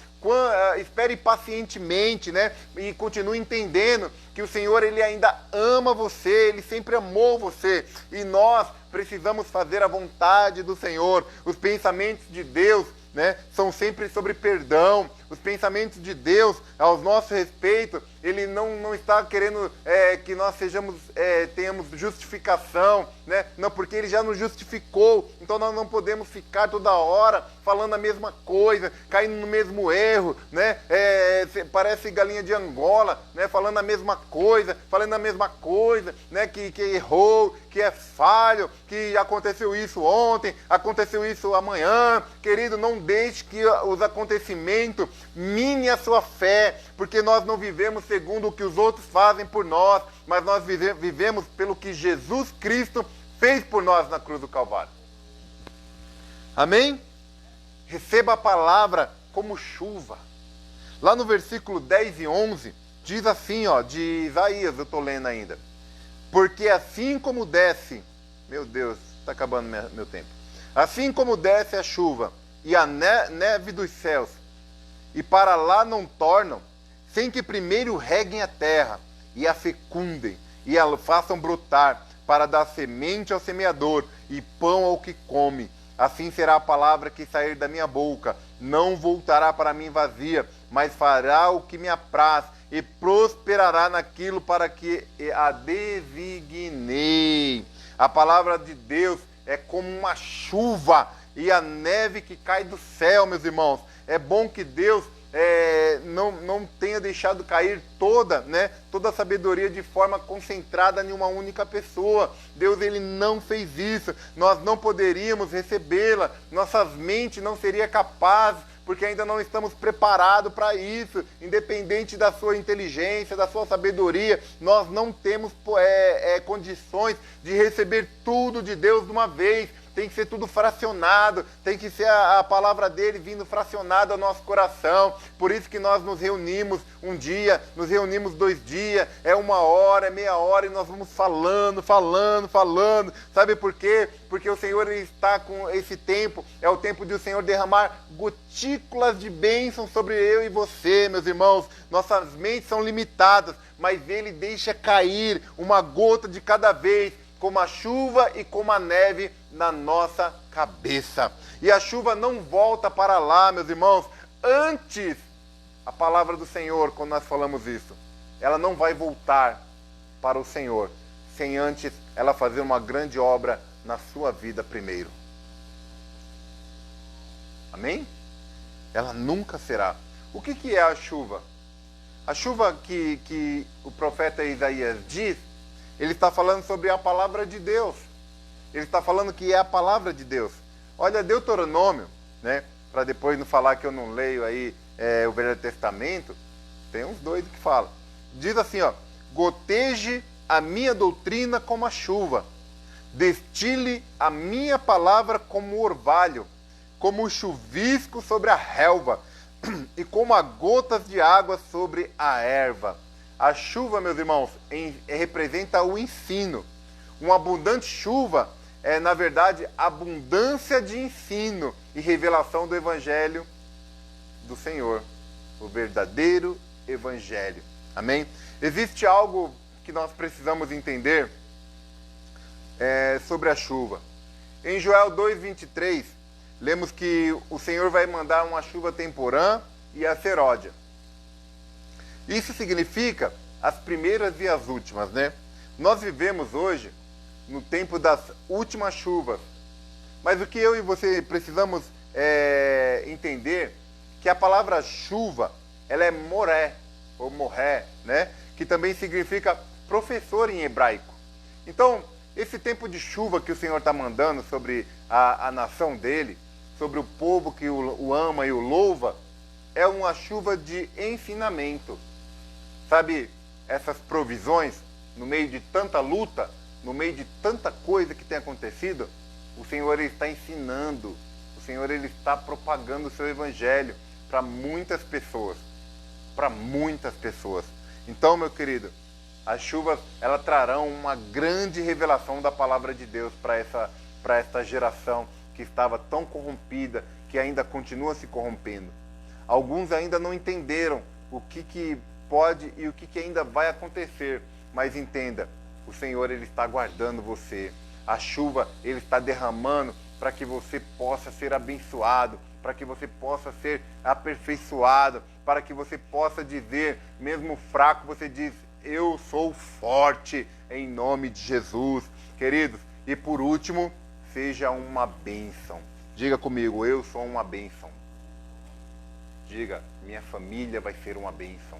Espere pacientemente, né? E continue entendendo que o Senhor ele ainda ama você, ele sempre amou você. E nós precisamos fazer a vontade do Senhor. Os pensamentos de Deus, né, são sempre sobre perdão. Os pensamentos de Deus ao nosso respeito, ele não está querendo que nós tenhamos justificação, né? Não, porque ele já nos justificou. Então nós não podemos ficar toda hora falando a mesma coisa, caindo no mesmo erro, né? Parece galinha de Angola, né? Falando a mesma coisa, né? Que errou, que é falho, que aconteceu isso ontem, aconteceu isso amanhã. Querido, não deixe que os acontecimentos mine a sua fé, porque nós não vivemos segundo o que os outros fazem por nós, mas nós vivemos pelo que Jesus Cristo fez por nós na cruz do Calvário. Amém? Receba a palavra como chuva. Lá no versículo 10 e 11, diz assim, ó, de Isaías, eu estou lendo ainda. Porque assim como desce, meu Deus, está acabando meu tempo. Assim como desce a chuva e a neve dos céus, e para lá não tornam, sem que primeiro reguem a terra, e a fecundem, e a façam brotar, para dar semente ao semeador, e pão ao que come. Assim será a palavra que sair da minha boca, não voltará para mim vazia, mas fará o que me apraz, e prosperará naquilo para que a designei. A palavra de Deus é como uma chuva, e a neve que cai do céu, meus irmãos. É bom que Deus não tenha deixado cair toda a sabedoria de forma concentrada em uma única pessoa. Deus ele não fez isso. Nós não poderíamos recebê-la. Nossas mentes não seriam capazes, porque ainda não estamos preparados para isso. Independente da sua inteligência, da sua sabedoria, nós não temos condições de receber tudo de Deus de uma vez. Tem que ser tudo fracionado, tem que ser a palavra dele vindo fracionada ao nosso coração. Por isso que nós nos reunimos um dia, nos reunimos 2 dias, é 1 hora, é meia hora, e nós vamos falando. Sabe por quê? Porque o Senhor está com esse tempo, é o tempo de o Senhor derramar gotículas de bênção sobre eu e você, meus irmãos. Nossas mentes são limitadas, mas ele deixa cair uma gota de cada vez, como a chuva e como a neve na nossa cabeça. E a chuva não volta para lá, meus irmãos. Antes, a palavra do Senhor, quando nós falamos isso, ela não vai voltar para o Senhor, sem antes ela fazer uma grande obra na sua vida primeiro. Amém? Ela nunca será. O que é a chuva? A chuva que o profeta Isaías diz, ele está falando sobre a palavra de Deus. Ele está falando que é a palavra de Deus. Olha, Deuteronômio, né? Para depois não falar que eu não leio aí o Velho Testamento, tem uns doidos que falam. Diz assim, ó: goteje a minha doutrina como a chuva, destile a minha palavra como o orvalho, como o chuvisco sobre a relva, e como a gotas de água sobre a erva. A chuva, meus irmãos, representa o ensino. Uma abundante chuva é, na verdade, abundância de ensino e revelação do Evangelho do Senhor. O verdadeiro Evangelho. Amém? Existe algo que nós precisamos entender sobre a chuva. Em Joel 2,23, lemos que o Senhor vai mandar uma chuva temporã e a seródia. Isso significa as primeiras e as últimas, né? Nós vivemos hoje no tempo das últimas chuvas. Mas o que eu e você precisamos entender que a palavra chuva, ela é moré, ou moré, né? Que também significa professor em hebraico. Então, esse tempo de chuva que o Senhor está mandando sobre a nação dele, sobre o povo que o ama e o louva, é uma chuva de ensinamento. Sabe, essas provisões, no meio de tanta luta, no meio de tanta coisa que tem acontecido, o Senhor ele está ensinando, o Senhor ele está propagando o seu evangelho para muitas pessoas. Para muitas pessoas. Então, meu querido, as chuvas, elas trarão uma grande revelação da palavra de Deus para essa geração que estava tão corrompida, que ainda continua se corrompendo. Alguns ainda não entenderam o que pode e o que ainda vai acontecer. Mas entenda, o Senhor ele está guardando você. A chuva ele está derramando para que você possa ser abençoado, para que você possa ser aperfeiçoado, para que você possa dizer, mesmo fraco, você diz, eu sou forte em nome de Jesus. Queridos, e por último, seja uma bênção. Diga comigo, eu sou uma bênção. Diga, minha família vai ser uma bênção.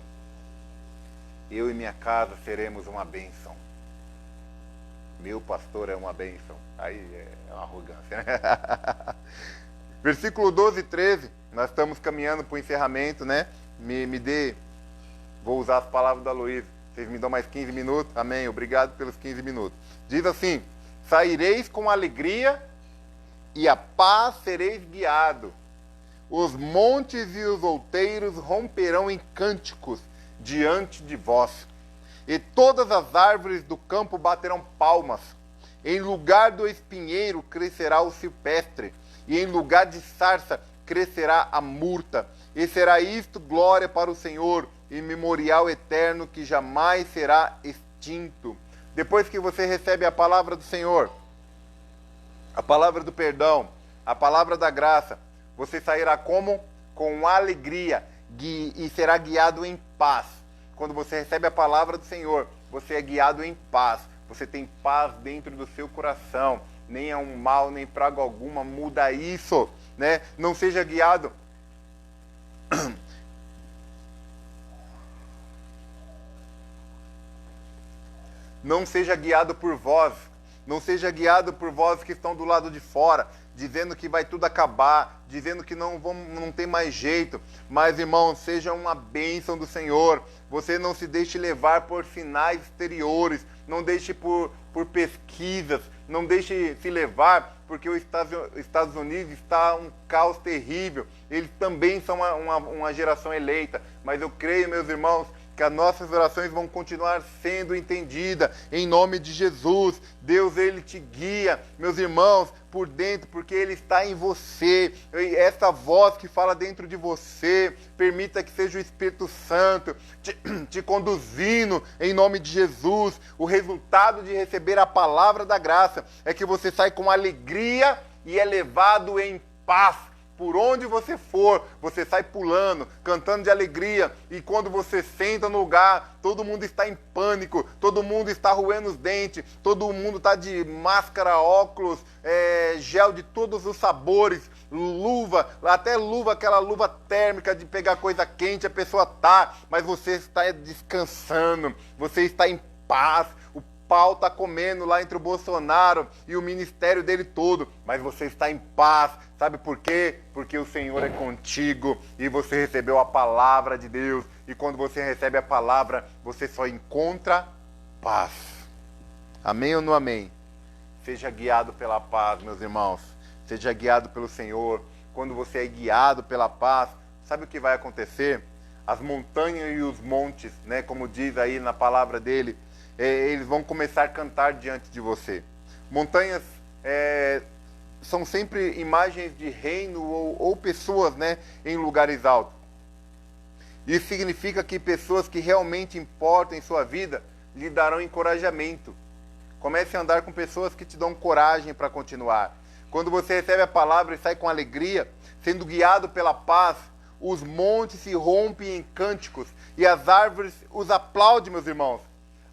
Eu e minha casa seremos uma bênção. Meu pastor é uma bênção. Aí é uma arrogância, né? Versículo 12 e 13, nós estamos caminhando para o encerramento, né? Vou usar as palavras da Luísa. Vocês me dão mais 15 minutos? Amém, obrigado pelos 15 minutos. Diz assim, saireis com alegria e a paz sereis guiado. Os montes e os outeiros romperão em cânticos diante de vós. E todas as árvores do campo baterão palmas. Em lugar do espinheiro crescerá o silvestre, e em lugar de sarça crescerá a murta. E será isto glória para o Senhor, e memorial eterno que jamais será extinto. Depois que você recebe a palavra do Senhor, a palavra do perdão, a palavra da graça, você sairá como? Com alegria, e será guiado em paz. Quando você recebe a palavra do Senhor, você é guiado em paz. Você tem paz dentro do seu coração. Nem é um mal, nem praga alguma. Muda isso, né? Não seja guiado. Não seja guiado por vós. Não seja guiado por vós que estão do lado de fora, dizendo que vai tudo acabar, dizendo que não tem mais jeito. Mas, irmão, seja uma bênção do Senhor. Você não se deixe levar por sinais exteriores, não deixe por pesquisas, não deixe se levar porque os Estados Unidos está um caos terrível. Eles também são uma geração eleita, mas eu creio, meus irmãos, que as nossas orações vão continuar sendo entendidas, em nome de Jesus. Deus, Ele te guia, meus irmãos, por dentro, porque Ele está em você. E essa voz que fala dentro de você, permita que seja o Espírito Santo te conduzindo, em nome de Jesus. O resultado de receber a palavra da graça é que você sai com alegria e é levado em paz. Por onde você for, você sai pulando, cantando de alegria. E quando você senta no lugar, todo mundo está em pânico, todo mundo está roendo os dentes, todo mundo está de máscara, óculos, gel de todos os sabores, luva, até luva, aquela luva térmica de pegar coisa quente, a pessoa tá, mas você está descansando, você está em paz. O pau está comendo lá entre o Bolsonaro e o ministério dele todo, mas você está em paz. Sabe por quê? Porque o Senhor é contigo e você recebeu a palavra de Deus. E quando você recebe a palavra, você só encontra paz. Amém ou não amém? Seja guiado pela paz, meus irmãos. Seja guiado pelo Senhor. Quando você é guiado pela paz, sabe o que vai acontecer? As montanhas e os montes, né, como diz aí na palavra dele, eles vão começar a cantar diante de você. Montanhas são sempre imagens de reino ou pessoas, né, em lugares altos. Isso significa que pessoas que realmente importam em sua vida lhe darão encorajamento. Comece a andar com pessoas que te dão coragem para continuar. quando você recebe a palavra e sai com alegria, sendo guiado pela paz, os montes se rompem em cânticos e as árvores os aplaudem, meus irmãos.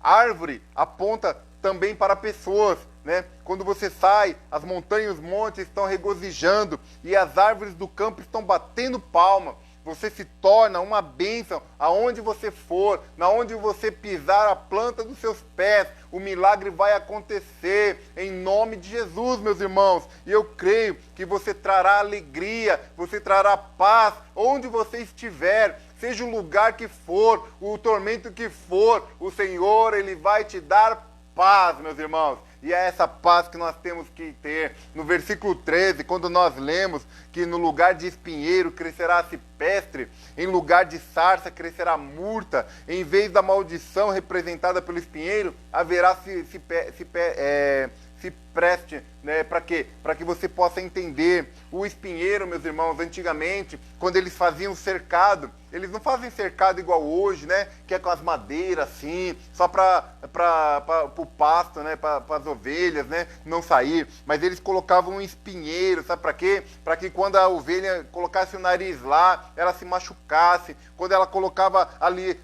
Árvore aponta também para pessoas, né? Quando você sai, as montanhas e os montes estão regozijando e as árvores do campo estão batendo palma. Você se torna uma bênção aonde você for, aonde você pisar a planta dos seus pés, o milagre vai acontecer em nome de Jesus, meus irmãos. E eu creio que você trará alegria, você trará paz onde você estiver, seja o lugar que for, o tormento que for, o Senhor, Ele vai te dar paz, meus irmãos. E é essa paz que nós temos que ter. No versículo 13, quando nós lemos que no lugar de espinheiro crescerá cipestre, em lugar de sarça crescerá murta, em vez da maldição representada pelo espinheiro, haverá cipreste, né? Para quê? Para que você possa entender. O espinheiro, meus irmãos, antigamente, quando eles faziam cercado, eles não fazem cercado igual hoje, né? Que é com as madeiras assim, só para o pasto, né? Para as ovelhas, né? Não sair. Mas eles colocavam um espinheiro, sabe para quê? Para que quando a ovelha colocasse o nariz lá, ela se machucasse. Quando ela colocava ali,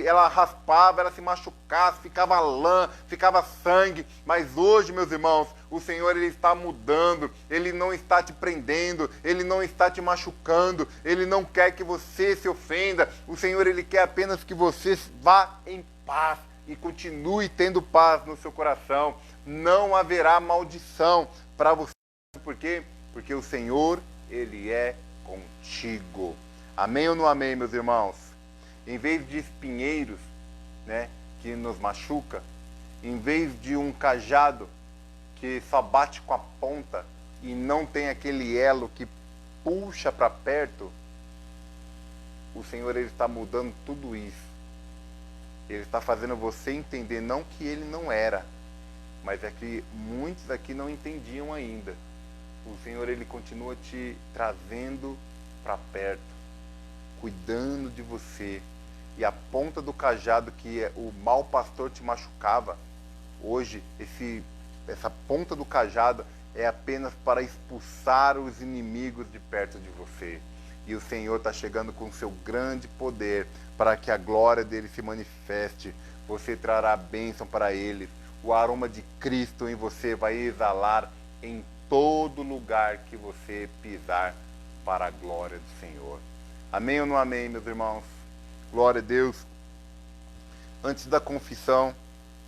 ela raspava, ela se machucasse, ficava lã, ficava sangue. Mas hoje, meus irmãos, o Senhor, Ele está mudando, Ele não está te prendendo, Ele não está te machucando, Ele não quer que você se ofenda. O Senhor, Ele quer apenas que você vá em paz e continue tendo paz no seu coração. Não haverá maldição para você. Por quê? Porque o Senhor, Ele é contigo. Amém ou não amém, meus irmãos? Em vez de espinheiros, né, que nos machuca, em vez de um cajado que só bate com a ponta e não tem aquele elo que puxa para perto, o Senhor, Ele está mudando tudo isso. Ele está fazendo você entender, não que Ele não era, mas é que muitos aqui não entendiam ainda. O Senhor, Ele continua te trazendo para perto, cuidando de você. E a ponta do cajado que o mau pastor te machucava, hoje essa ponta do cajado é apenas para expulsar os inimigos de perto de você. E o Senhor está chegando com o seu grande poder para que a glória dele se manifeste. Você trará bênção para eles. O aroma de Cristo em você vai exalar em todo lugar que você pisar para a glória do Senhor. Amém ou não amém, meus irmãos? Glória a Deus. Antes da confissão,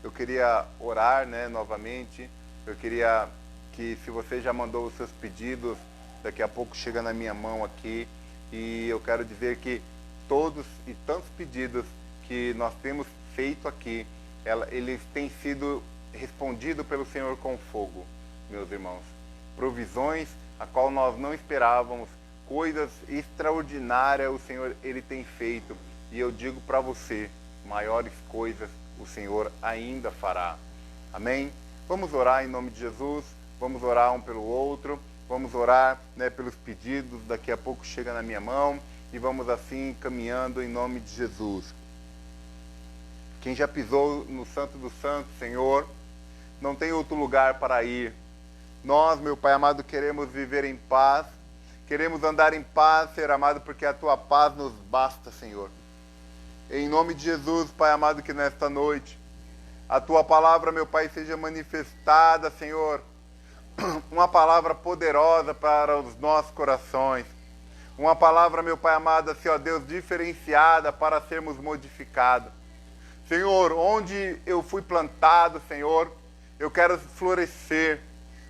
eu queria orar, né, novamente. Eu queria que, se você já mandou os seus pedidos, daqui a pouco chega na minha mão aqui. E eu quero dizer que todos e tantos pedidos que nós temos feito aqui, eles têm sido respondidos pelo Senhor com fogo, meus irmãos. Provisões a qual nós não esperávamos, coisas extraordinárias o Senhor, Ele tem feito. E eu digo para você, maiores coisas o Senhor ainda fará. Amém? Vamos orar em nome de Jesus, vamos orar um pelo outro, vamos orar, né, pelos pedidos, daqui a pouco chega na minha mão, e vamos assim caminhando em nome de Jesus. Quem já pisou no Santo dos Santos, Senhor, não tem outro lugar para ir. Nós, meu Pai amado, queremos viver em paz, queremos andar em paz, Senhor amado, porque a Tua paz nos basta, Senhor. Em nome de Jesus, Pai amado, que nesta noite a Tua palavra, meu Pai, seja manifestada, Senhor. Uma palavra poderosa para os nossos corações. Uma palavra, meu Pai amado, Senhor Deus, diferenciada para sermos modificados. Senhor, onde eu fui plantado, Senhor, eu quero florescer.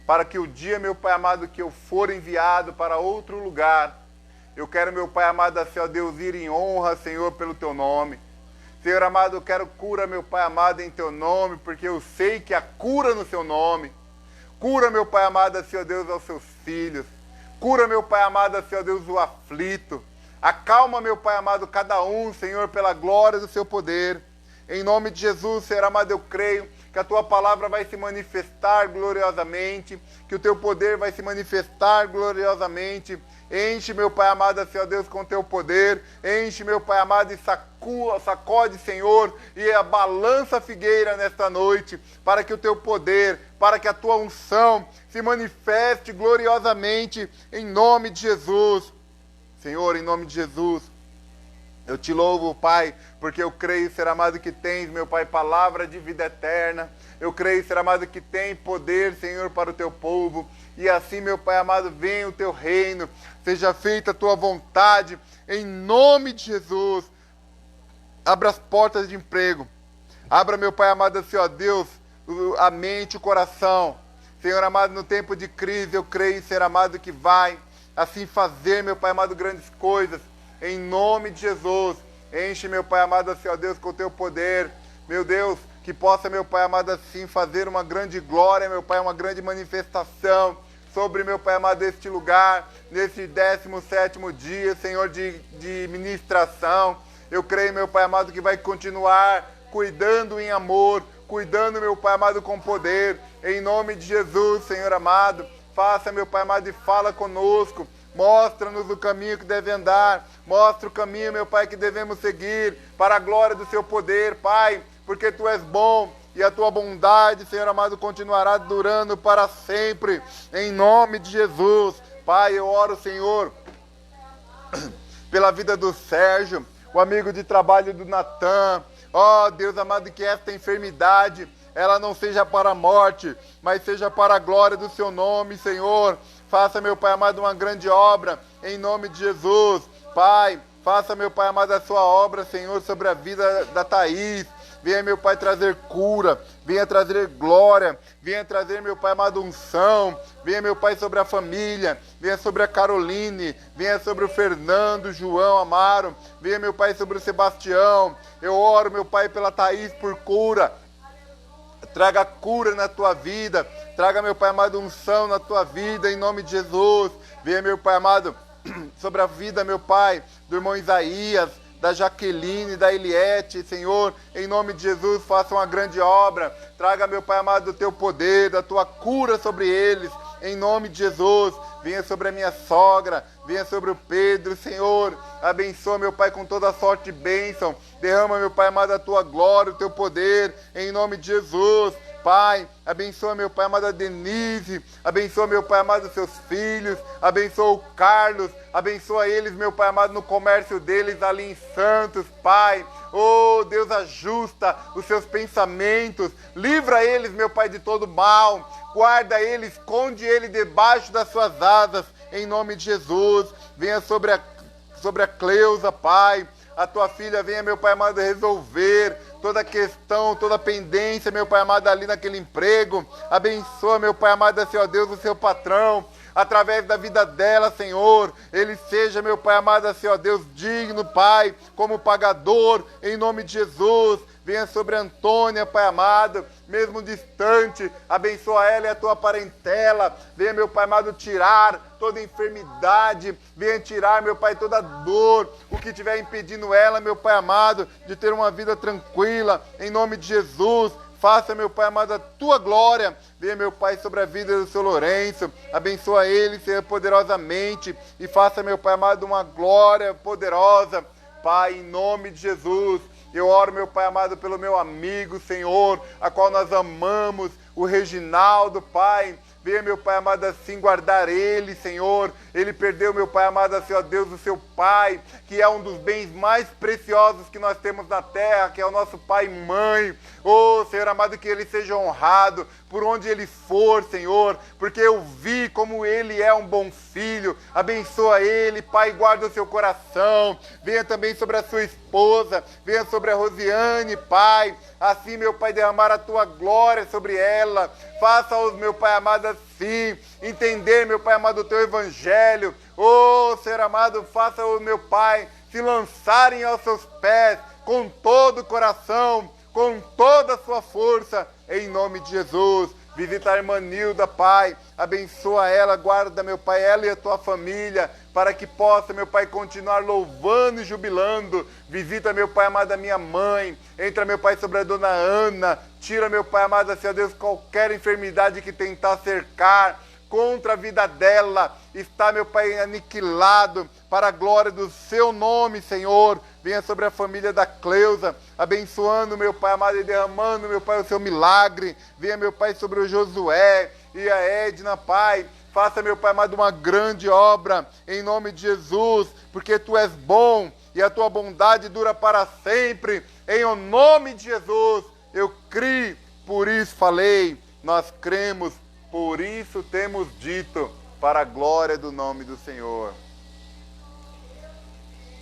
Para que o dia, meu Pai amado, que eu for enviado para outro lugar, eu quero, meu Pai amado, Senhor Deus, ir em honra, Senhor, pelo Teu nome. Senhor amado, eu quero cura, meu Pai amado, em Teu nome, porque eu sei que há cura no Seu nome. Cura, meu Pai amado, Senhor Deus, aos Seus filhos. Cura, meu Pai amado, Senhor Deus, o aflito. Acalma, meu Pai amado, cada um, Senhor, pela glória do Seu poder. Em nome de Jesus, Senhor amado, eu creio que a Tua palavra vai se manifestar gloriosamente, que o Teu poder vai se manifestar gloriosamente, Enche, meu Pai amado, Senhor Deus, com teu poder. Enche, meu Pai amado, e sacode, Senhor, e balança a figueira nesta noite, para que o teu poder, para que a tua unção se manifeste gloriosamente em nome de Jesus. Senhor, em nome de Jesus, eu te louvo, Pai, porque eu creio, Ser amado, que tens, meu Pai, palavra de vida eterna. Eu creio, Ser amado, que tem poder, Senhor, para o teu povo. E assim, meu Pai amado, venha o teu reino, seja feita a tua vontade, em nome de Jesus. Abra as portas de emprego. Abra, meu Pai amado, Senhor Deus, a mente, o coração. Senhor amado, no tempo de crise, eu creio, Ser amado, que vai assim fazer, meu Pai amado, grandes coisas. Em nome de Jesus. Enche, meu Pai amado, Senhor Deus, com o teu poder. Meu Deus, que possa, meu Pai amado, assim fazer uma grande glória, meu Pai, uma grande manifestação sobre, meu Pai amado, este lugar, nesse 17º dia, Senhor, de ministração. Eu creio, meu Pai amado, que vai continuar cuidando em amor, cuidando, meu Pai amado, com poder. Em nome de Jesus, Senhor amado, faça, meu Pai amado, e fala conosco. Mostra-nos o caminho que deve andar. Mostra o caminho, meu Pai, que devemos seguir para a glória do seu poder, Pai, porque tu és bom e a tua bondade, Senhor amado, continuará durando para sempre. Em nome de Jesus, Pai, eu oro, Senhor, pela vida do Sérgio, o amigo de trabalho do Natan. Ó, Deus amado, que esta enfermidade, ela não seja para a morte, mas seja para a glória do seu nome, Senhor. Faça, meu Pai amado, uma grande obra, em nome de Jesus. Pai, faça, meu Pai amado, a sua obra, Senhor, sobre a vida da Thaís. Venha, meu Pai, trazer cura, venha trazer glória, venha trazer, meu Pai amado, unção. Venha, meu Pai, sobre a família, venha sobre a Caroline, venha sobre o Fernando, o João, Amaro. Venha, meu Pai, sobre o Sebastião. Eu oro, meu Pai, pela Thaís por cura. Traga cura na tua vida. Traga, meu Pai amado, unção na tua vida, em nome de Jesus. Venha, meu Pai amado, sobre a vida, meu Pai, do irmão Isaías, da Jaqueline, da Eliette, Senhor, em nome de Jesus, faça uma grande obra. Traga, meu Pai amado, o teu poder, da tua cura sobre eles, em nome de Jesus. Venha sobre a minha sogra, venha sobre o Pedro, Senhor. Abençoa, meu Pai, com toda sorte de bênção. Derrama, meu Pai amado, a tua glória, o teu poder, em nome de Jesus. Pai, abençoa, meu Pai amado, a Denise. Abençoa, meu Pai amado, seus filhos. Abençoa o Carlos. Abençoa eles, meu Pai amado, no comércio deles ali em Santos, Pai. Oh, Deus, ajusta os seus pensamentos. Livra eles, meu Pai, de todo mal. Guarda ele, esconde ele debaixo das suas asas, em nome de Jesus. Venha sobre a Cleusa, Pai. A tua filha venha, meu Pai amado, resolver toda questão, toda pendência, meu Pai amado, ali naquele emprego. Abençoa, meu Pai amado, Senhor Deus, o seu patrão. Através da vida dela, Senhor, ele seja, meu Pai amado, Senhor Deus, digno, Pai, como pagador, em nome de Jesus. Venha sobre a Antônia, Pai amado, mesmo distante, abençoa ela e a tua parentela. Venha, meu Pai amado, tirar toda enfermidade, venha tirar, meu Pai, toda dor, o que estiver impedindo ela, meu Pai amado, de ter uma vida tranquila, em nome de Jesus. Faça, meu Pai amado, a tua glória. Venha, meu Pai, sobre a vida do seu Lourenço. Abençoa ele, Senhor, poderosamente. E faça, meu Pai amado, uma glória poderosa. Pai, em nome de Jesus. Eu oro, meu Pai amado, pelo meu amigo, Senhor, a qual nós amamos, o Reginaldo, Pai. Venha, meu Pai amado, assim guardar ele, Senhor. Ele perdeu, meu Pai amado, Senhor Deus, o seu Pai, que é um dos bens mais preciosos que nós temos na terra, que é o nosso Pai e Mãe. Oh, Senhor amado, que ele seja honrado por onde ele for, Senhor, porque eu vi como ele é um bom filho. Abençoa ele, Pai, guarda o seu coração. Venha também sobre a sua esposa, venha sobre a Rosiane, Pai. Assim, meu Pai, derramar a tua glória sobre ela. Faça-os, meu Pai amado, assim, entender, meu Pai amado, o teu evangelho. Oh, Senhor amado, faça-os, meu Pai, se lançarem aos seus pés com todo o coração, com toda a sua força, em nome de Jesus. Visita a irmã Nilda, Pai, abençoa ela, guarda, meu Pai, ela e a tua família, para que possa, meu Pai, continuar louvando e jubilando. Visita, meu Pai amado, a minha mãe, entra, meu Pai, sobre a dona Ana, tira, meu Pai amado, Senhor Deus, qualquer enfermidade que tentar cercar, contra a vida dela está, meu Pai, aniquilado para a glória do seu nome, Senhor. Venha sobre a família da Cleusa, abençoando, meu Pai amado, e derramando, meu Pai, o seu milagre. Venha, meu Pai, sobre o Josué e a Edna, Pai. Faça, meu Pai amado, uma grande obra, em nome de Jesus, porque Tu és bom e a Tua bondade dura para sempre. Em o nome de Jesus, eu criei, por isso falei, nós cremos, por isso temos dito, para a glória do nome do Senhor.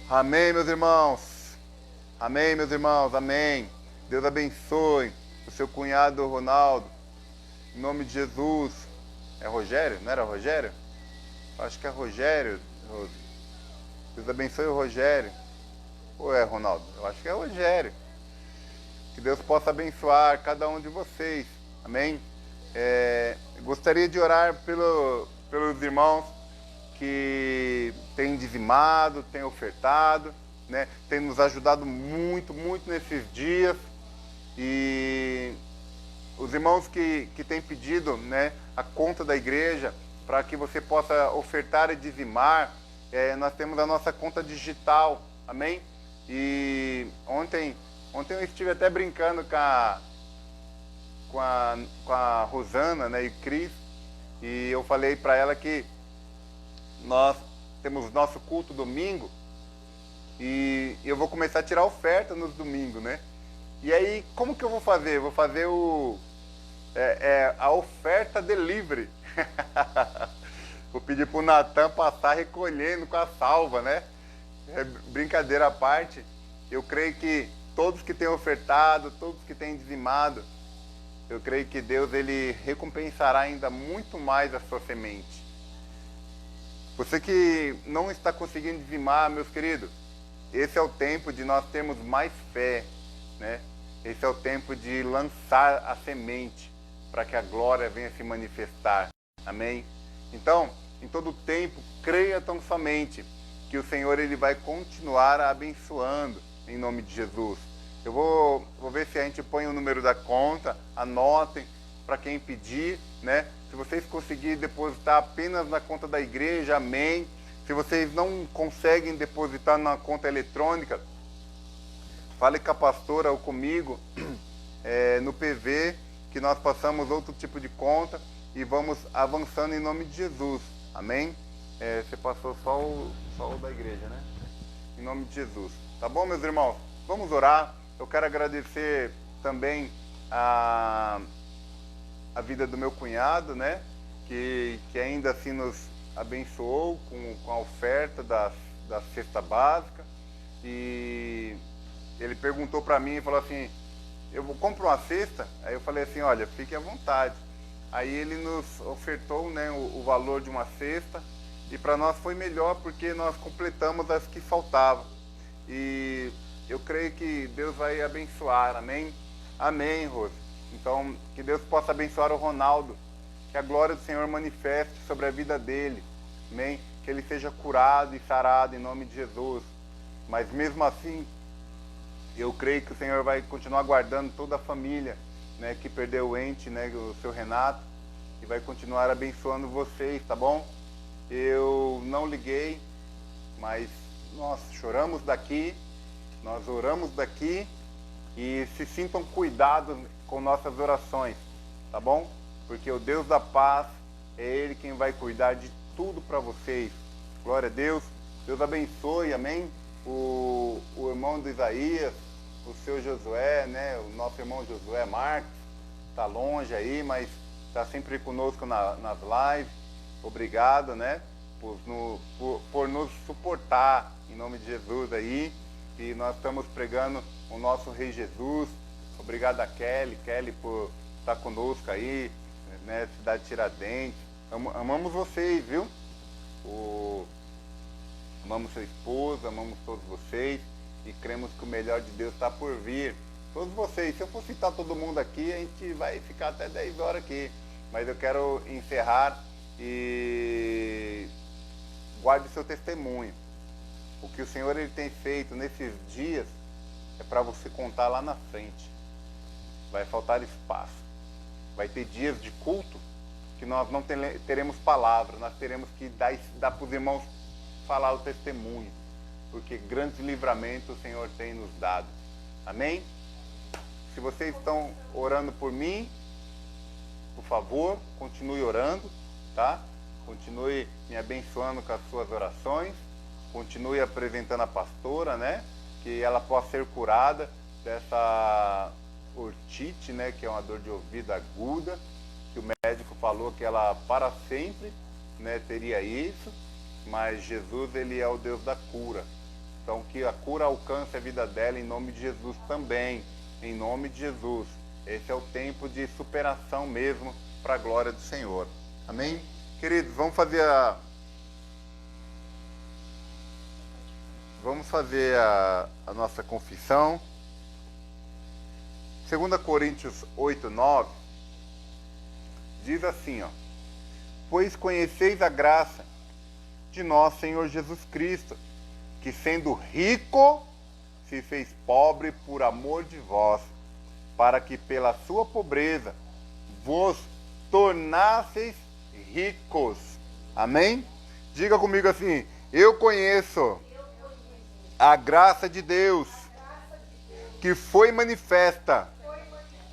Amém, meus irmãos. Amém, meus irmãos. Amém. Deus abençoe o seu cunhado Ronaldo. Em nome de Jesus. É Rogério? Não era Rogério? Acho que é Rogério. Deus abençoe o Rogério. Ou é Ronaldo? Eu acho que é Rogério. Que Deus possa abençoar cada um de vocês. Amém? Gostaria de orar pelos irmãos que têm dizimado, têm ofertado, né? Tem nos ajudado muito, muito nesses dias. E os irmãos que têm pedido, né, a conta da igreja para que você possa ofertar e dizimar, nós temos a nossa conta digital, amém? E ontem eu estive até brincando com a Rosana, né, e Cris, e eu falei para ela que nós temos nosso culto domingo e eu vou começar a tirar oferta nos domingos, né? E aí, como que eu vou fazer? Eu vou fazer a oferta delivery. Vou pedir para o Natan passar recolhendo com a salva, né? Brincadeira à parte, eu creio que todos que têm ofertado, todos que têm dizimado, eu creio que Deus ele recompensará ainda muito mais a sua semente. Você que não está conseguindo dizimar, meus queridos, esse é o tempo de nós termos mais fé, né? Esse é o tempo de lançar a semente para que a glória venha se manifestar. Amém? Então, em todo tempo, creia tão somente que o Senhor ele vai continuar abençoando em nome de Jesus. Eu vou ver se a gente põe o número da conta, anotem para quem pedir, né? Se vocês conseguirem depositar apenas na conta da igreja, amém. Se vocês não conseguem depositar na conta eletrônica, fale com a pastora ou comigo no PV, que nós passamos outro tipo de conta e vamos avançando em nome de Jesus, amém? Você passou só o da igreja, né? Em nome de Jesus, tá bom, meus irmãos? Vamos orar. Eu quero agradecer também a vida do meu cunhado, né? Que ainda assim nos abençoou com a oferta da cesta básica. E ele perguntou para mim e falou assim, eu compro uma cesta? Aí eu falei assim, olha, fique à vontade. Aí ele nos ofertou, né, o valor de uma cesta e para nós foi melhor porque nós completamos as que faltavam. E eu creio que Deus vai abençoar, amém? Amém, Rose. Então, que Deus possa abençoar o Ronaldo, que a glória do Senhor manifeste sobre a vida dele, amém? Que ele seja curado e sarado em nome de Jesus. Mas mesmo assim, eu creio que o Senhor vai continuar guardando toda a família, né, que perdeu o ente, né, o seu Renato, e vai continuar abençoando vocês, tá bom? Eu não liguei, mas nós choramos daqui, nós oramos daqui, e se sintam cuidados com nossas orações, tá bom? Porque o Deus da paz é Ele quem vai cuidar de tudo para vocês. Glória a Deus. Deus abençoe, amém? O irmão do Isaías, o seu Josué, né? O nosso irmão Josué Marques, está longe aí, mas está sempre conosco nas lives. Obrigado, né? Por nos suportar, em nome de Jesus aí. E nós estamos pregando o nosso Rei Jesus. Obrigado a Kelly por estar conosco aí, né? Cidade de Tiradentes. Amamos vocês, viu? Amamos sua esposa, amamos todos vocês e cremos que o melhor de Deus está por vir. Todos vocês, se eu for citar todo mundo aqui, a gente vai ficar até 10 horas aqui. Mas eu quero encerrar e guarde o seu testemunho. O que o Senhor ele tem feito nesses dias é para você contar lá na frente. Vai faltar espaço. Vai ter dias de culto que nós não teremos palavras, nós teremos que dar para os irmãos falar o testemunho, porque grandes livramentos o Senhor tem nos dado. Amém? Se vocês estão orando por mim, por favor, continue orando, tá? Continue me abençoando com as suas orações, continue apresentando a pastora, né? Que ela possa ser curada dessa ortite, né? Que é uma dor de ouvido aguda, que o médico falou que ela para sempre, né? Teria isso, mas Jesus, ele é o Deus da cura. Então que a cura alcance a vida dela em nome de Jesus também, em nome de Jesus. Esse é o tempo de superação mesmo, para a glória do Senhor. Amém? Queridos, vamos fazer a nossa confissão. 2 Coríntios 8, 9, diz assim, ó: pois conheceis a graça de nosso Senhor Jesus Cristo, que sendo rico, se fez pobre por amor de vós, para que pela sua pobreza vos tornasseis ricos. Amém? Diga comigo assim: eu conheço a graça de Deus, que foi manifesta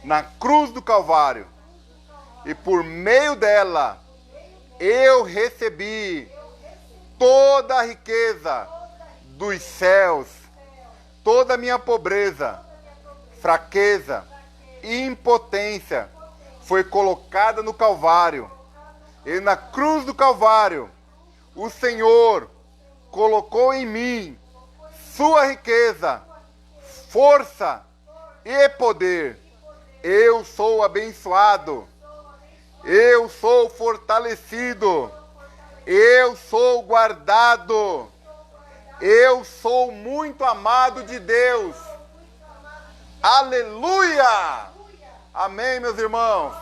na cruz do Calvário, e por meio dela eu recebi toda a riqueza dos céus, toda a minha pobreza, fraqueza e impotência foi colocada no Calvário. E na cruz do Calvário, o Senhor colocou em mim sua riqueza, força e poder. Eu sou abençoado, eu sou fortalecido, eu sou guardado, eu sou muito amado de Deus. Aleluia! Amém, meus irmãos?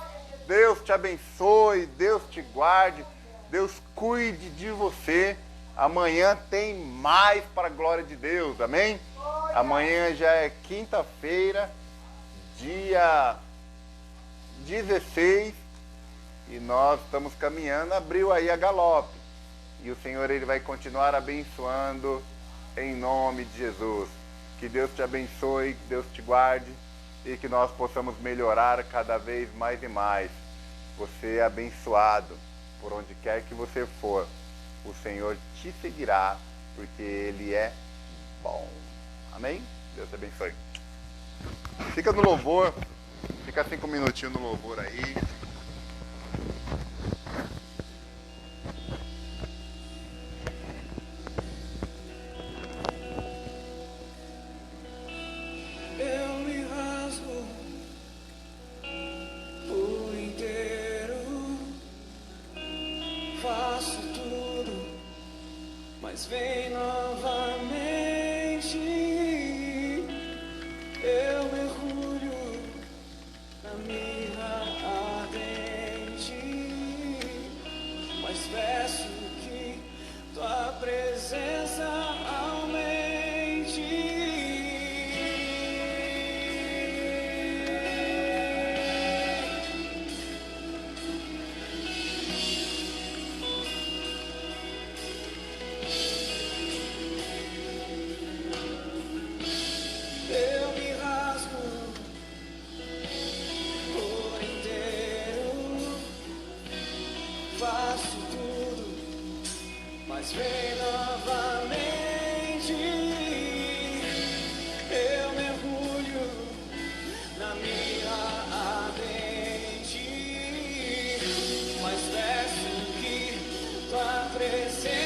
Deus te abençoe, Deus te guarde, Deus cuide de você. Amanhã tem mais para a glória de Deus, amém? Amanhã já é quinta-feira, dia 16, e nós estamos caminhando, abriu aí a galope. E o Senhor, ele vai continuar abençoando em nome de Jesus. Que Deus te abençoe, que Deus te guarde e que nós possamos melhorar cada vez mais e mais. Você é abençoado por onde quer que você for. O Senhor te seguirá, porque Ele é bom. Amém? Deus te abençoe. Fica no louvor, fica 5 minutinhos no louvor aí. Vem novamente, eu mergulho na mirra ardente, mas peço que tua presença aumente. Vem novamente, eu mergulho na mirra ardente, mas peço que tua presença